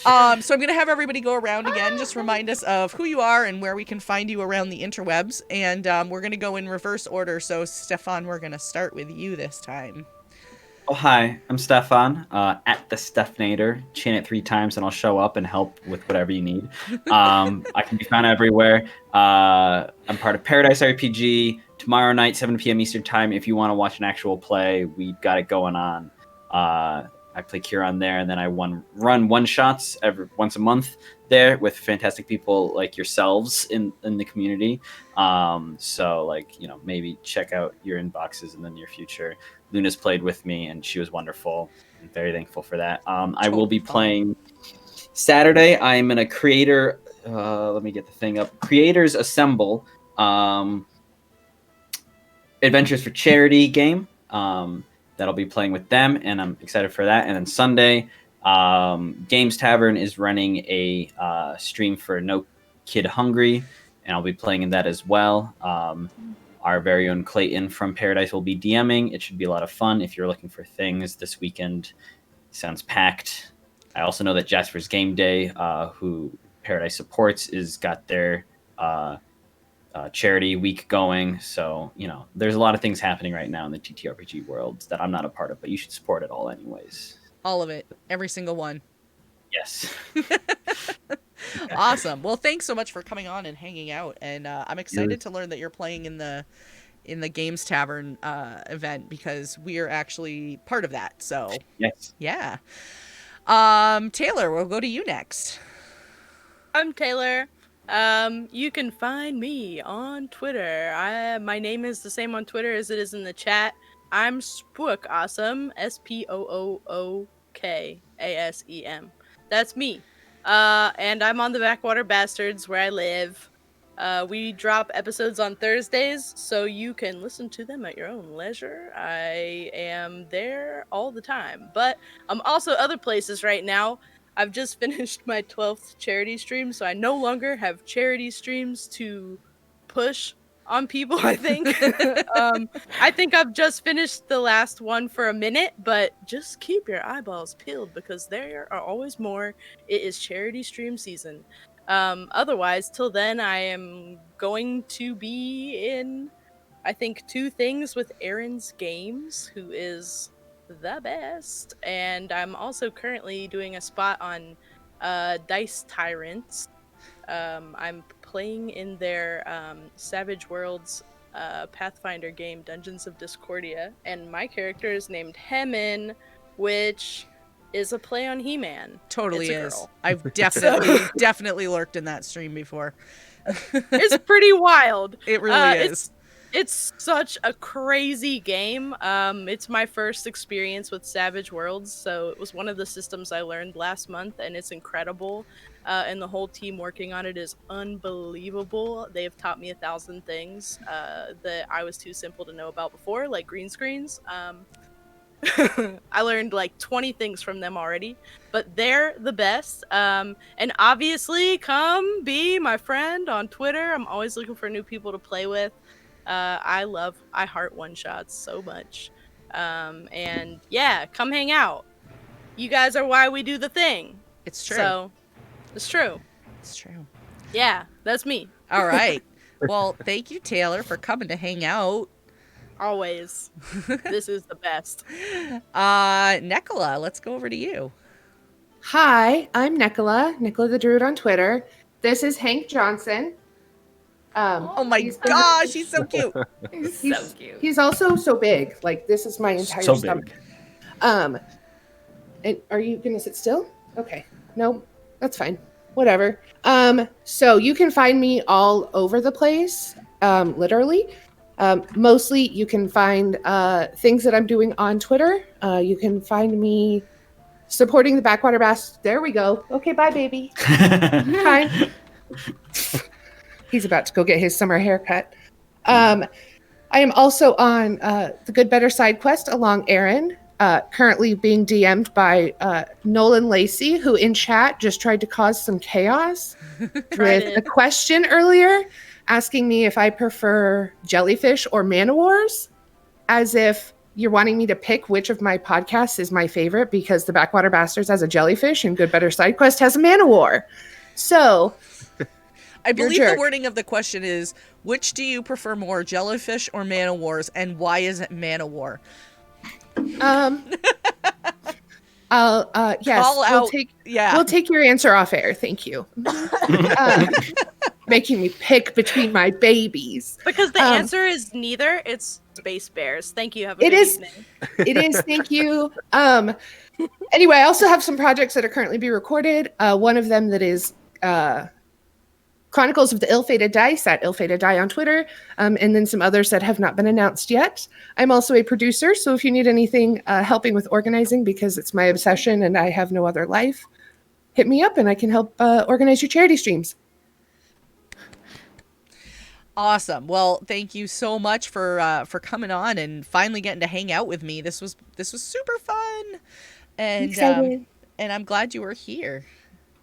So I'm going to have everybody go around again. Just remind us of who you are and where we can find you around the interwebs. And we're going to go in reverse order. So, Stefan, we're going to start with you this time. Oh, hi, I'm Stefan, at the Stefnator. Chant it 3 times and I'll show up and help with whatever you need. I can be found everywhere. I'm part of Paradise RPG. Tomorrow night, 7 p.m. Eastern Time, if you want to watch an actual play, we've got it going on. I play Kieran there, and then I run one-shots once a month there with fantastic people like yourselves in the community. So, like, you know, maybe check out your inboxes in the near future. Luna's played with me, and she was wonderful. I'm very thankful for that. I will be playing Saturday. I'm in a creator... let me get the thing up. Creators Assemble. Adventures for Charity game that'll be playing with them, and I'm excited for that. And then Sunday, Games Tavern is running a stream for No Kid Hungry, and I'll be playing in that as well. Our very own Clayton from Paradise will be DMing. It should be a lot of fun. If you're looking for things this weekend, sounds packed. I also know that Jasper's Game Day, who Paradise supports, is got their charity week going. So, you know, there's a lot of things happening right now in the TTRPG world that I'm not a part of, but you should support it all anyways. All of it. Every single one. Yes. Awesome. Well, thanks so much for coming on and hanging out. And I'm excited to learn that you're playing in the Games Tavern event, because we are actually part of that. So, yes. Yeah. Taylor, we'll go to you next. I'm Taylor. You can find me on Twitter. My name is the same on Twitter as it is in the chat. I'm Spook Awesome, SPOOOKASEM. That's me. And I'm on the Backwater Bastards, where I live. We drop episodes on Thursdays, so you can listen to them at your own leisure. I am there all the time, but I'm also other places right now. I've just finished my 12th charity stream, so I no longer have charity streams to push on people, I think. I think I've just finished the last one for a minute, but just keep your eyeballs peeled, because there are always more. It is charity stream season. Otherwise, till then, I am going to be in, I think, 2 things with Aaron's Games, who is the best, and I'm also currently doing a spot on Dice Tyrants. I'm playing in their Savage Worlds Pathfinder game, Dungeons of Discordia, and my character is named Hemin, which is a play on He-Man. Totally It's a is. girl. I've definitely lurked in that stream before. It's pretty wild. It really is. It's such a crazy game. It's my first experience with Savage Worlds, so it was one of the systems I learned last month, and it's incredible. And the whole team working on it is unbelievable. They have taught me 1,000 things that I was too simple to know about before, like green screens. I learned like 20 things from them already, but they're the best. And obviously, come be my friend on Twitter. I'm always looking for new people to play with. I heart one-shots so much. And yeah, come hang out. You guys are why we do the thing. It's true. So, it's true. It's true. Yeah, that's me. All right. Well, thank you, Taylor, for coming to hang out. Always. This is the best. Nekola, let's go over to you. Hi, I'm Nekola the Druid on Twitter. This is Hank Johnson. Oh my gosh, he's so cute. He's so cute. He's also so big. Like, this is my entire So stomach. big. Are you gonna sit still? Okay. No, that's fine. Whatever. So you can find me all over the place, literally. Mostly you can find things that I'm doing on Twitter. You can find me supporting the Backwater Bass. There we go. Okay, bye, baby. Fine. He's about to go get his summer haircut. I am also on the Good Better Side Quest along Aaron, currently being DM'd by Nolan Lacey, who in chat just tried to cause some chaos with a question earlier, asking me if I prefer jellyfish or man-o-wars, as if you're wanting me to pick which of my podcasts is my favorite because the Backwater Bastards has a jellyfish and Good Better Side Quest has a man-o-war. So I believe the wording of the question is, which do you prefer more, jellyfish or man-o-wars, and why is it man-o-war? Yes, we'll take your answer off air. Thank you. Making me pick between my babies. Because the answer is neither. It's space bears. Thank you. Have a good evening. It is. Thank you. Anyway, I also have some projects that are currently being recorded. One of them that is Chronicles of the Ill-Fated Dice at Ill-Fated Die on Twitter, and then some others that have not been announced yet. I'm also a producer, so if you need anything helping with organizing, because it's my obsession and I have no other life, hit me up and I can help organize your charity streams. Awesome. Well, thank you so much for coming on and finally getting to hang out with me. This was super fun, and I'm glad you were here.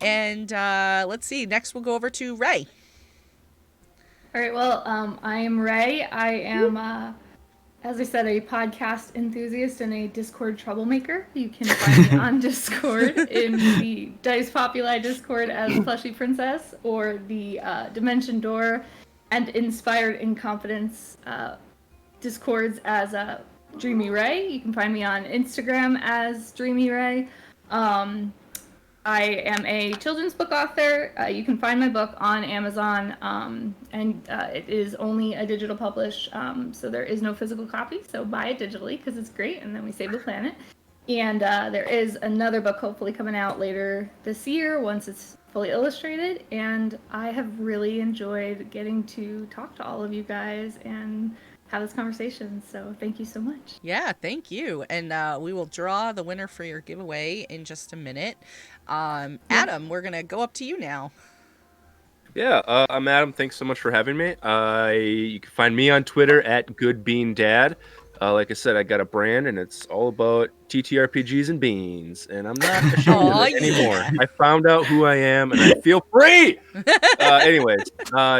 And let's see. Next, we'll go over to Ray. All right. Well, I am Ray. I am, as I said, a podcast enthusiast and a Discord troublemaker. You can find me on Discord in the Dice Populi Discord as Plushy Princess, or the Dimension Door and Inspired Incompetence Discords as Dreamy Ray. You can find me on Instagram as Dreamy Ray. I am a children's book author. You can find my book on Amazon, and it is only a digital publish, so there is no physical copy, so buy it digitally because it's great, and then we save the planet. And there is another book hopefully coming out later this year once it's fully illustrated, and I have really enjoyed getting to talk to all of you guys and have this conversation, so thank you so much. Yeah, thank you. And we will draw the winner for your giveaway in just a minute. Adam, we're gonna go up to you now. Yeah, I'm Adam. Thanks so much for having me. You can find me on Twitter at GoodBeanDad. Like I said, I got a brand, and it's all about TTRPGs and beans, and I'm not ashamed of it anymore. I found out who I am, and I feel free! Anyways,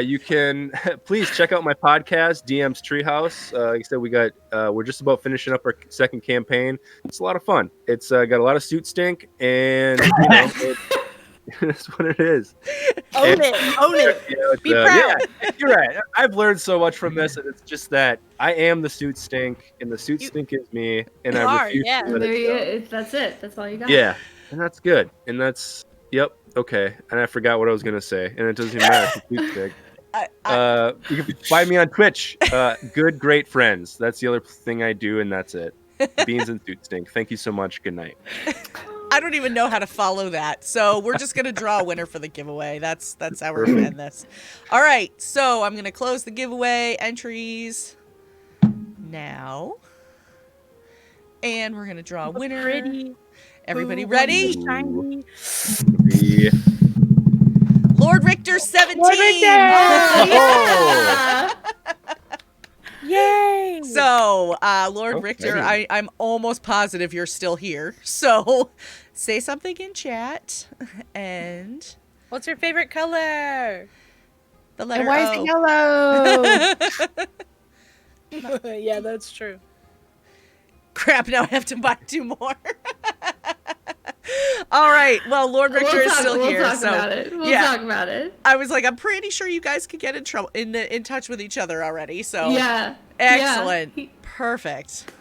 you can please check out my podcast, DMs Treehouse. Like I said, we're just about finishing up our second campaign. It's a lot of fun. It's got a lot of suit stink, and that's what it is. Own it. Be proud. Yeah, you're right. I've learned so much from this, and it's just that I am the suit stink, and the suit stink is me, and I refuse to let it go. That's it. That's all you got. Yeah, and that's good. And that's okay. And I forgot what I was gonna say, and it doesn't even matter. Suit stink. You can find me on Twitch. Good Great Friends. That's the other thing I do, and that's it. Beans and suit stink. Thank you so much. Good night. I don't even know how to follow that, so we're just gonna draw a winner for the giveaway. That's how we're gonna end this. All right, so I'm gonna close the giveaway entries now, and we're gonna draw a winner. Pretty. Everybody ready? Shiny. Yeah. Lord Richter 17. Lord Richter! Yeah! Yay! So, Lord Richter, Okay. I'm almost positive you're still here. So, say something in chat. And What's your favorite color? the letter And why O. is it yellow? Yeah, that's true. Crap, now I have to buy 2 more. All right. Well, Lord Richter is still here. We'll talk about it. We'll talk about it. I was like, I'm pretty sure you guys could get in touch with each other already. So Yeah. excellent. Yeah. Perfect.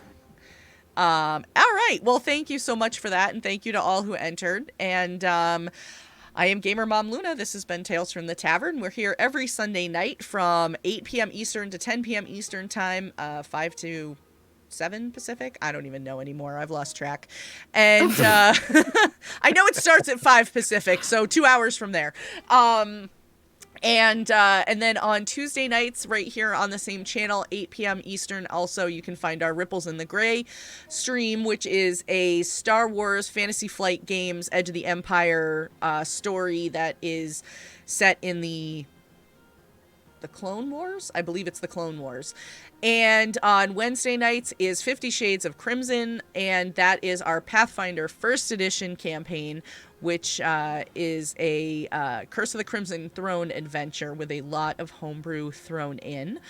All right. Well, thank you so much for that, and thank you to all who entered. And I am GamerMomLuna. This has been Tales from the Tavern. We're here every Sunday night from 8 p.m. Eastern to 10 p.m. Eastern time, 5 to 7 Pacific. I don't even know anymore. I've lost track. And I know it starts at 5 Pacific, so 2 hours from there. And then on Tuesday nights, right here on the same channel, 8 p.m. Eastern, also you can find our Ripples in the Gray stream, which is a Star Wars Fantasy Flight Games Edge of the Empire story that is set in the Clone Wars? I believe it's the Clone Wars. And on Wednesday nights is 50 Shades of Crimson, and that is our Pathfinder First Edition campaign, which is a Curse of the Crimson Throne adventure with a lot of homebrew thrown in.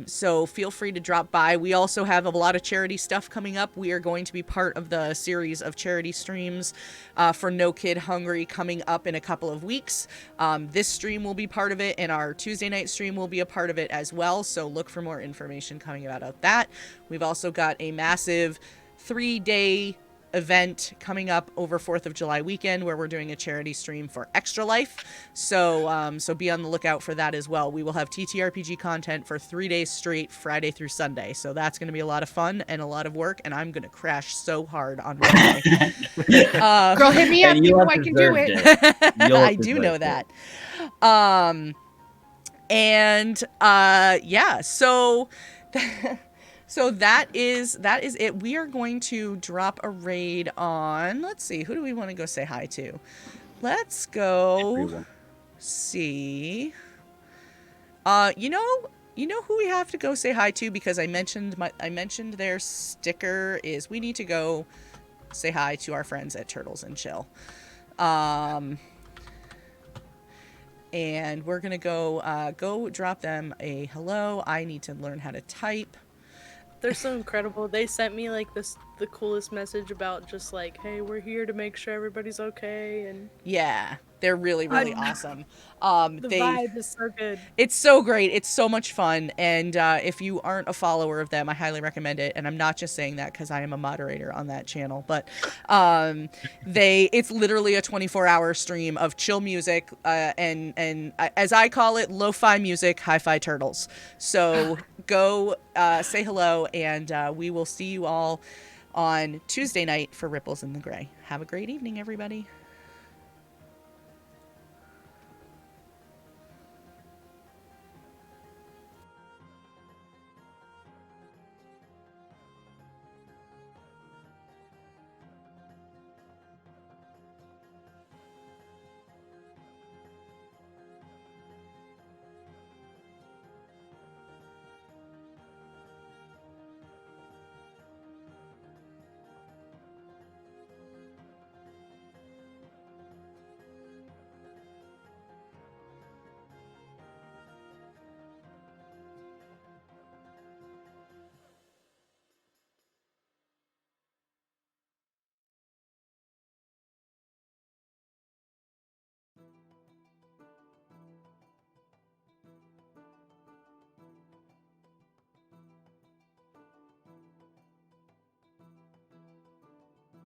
So feel free to drop by. We also have a lot of charity stuff coming up. We are going to be part of the series of charity streams for No Kid Hungry coming up in a couple of weeks. This stream will be part of it, and our Tuesday night stream will be a part of it as well. So look for more information coming about that. We've also got a massive 3-day event coming up over 4th of July weekend where we're doing a charity stream for Extra Life. So be on the lookout for that as well. We will have TTRPG content for 3 days straight, Friday through Sunday. So that's going to be a lot of fun and a lot of work, and I'm going to crash so hard on Monday. Girl, hit me up. You know I can do it. I do know that. So that is it. We are going to drop a raid on, let's see, who do we want to go say hi to? Let's go see. You know who we have to go say hi to, because I mentioned their sticker is, we need to go say hi to our friends at Turtles and Chill. And we're gonna go drop them a hello. I need to learn how to type. They're so incredible. They sent me like the coolest message about just like, hey, we're here to make sure everybody's okay, and yeah, they're really awesome. The vibe is so good. It's so great. It's so much fun. And if you aren't a follower of them, I highly recommend it. And I'm not just saying that because I am a moderator on that channel, but it's literally a 24-hour stream of chill music and as I call it, lo-fi music, hi-fi turtles. So go say hello, and we will see you all on Tuesday night for Ripples in the Gray. Have a great evening, everybody.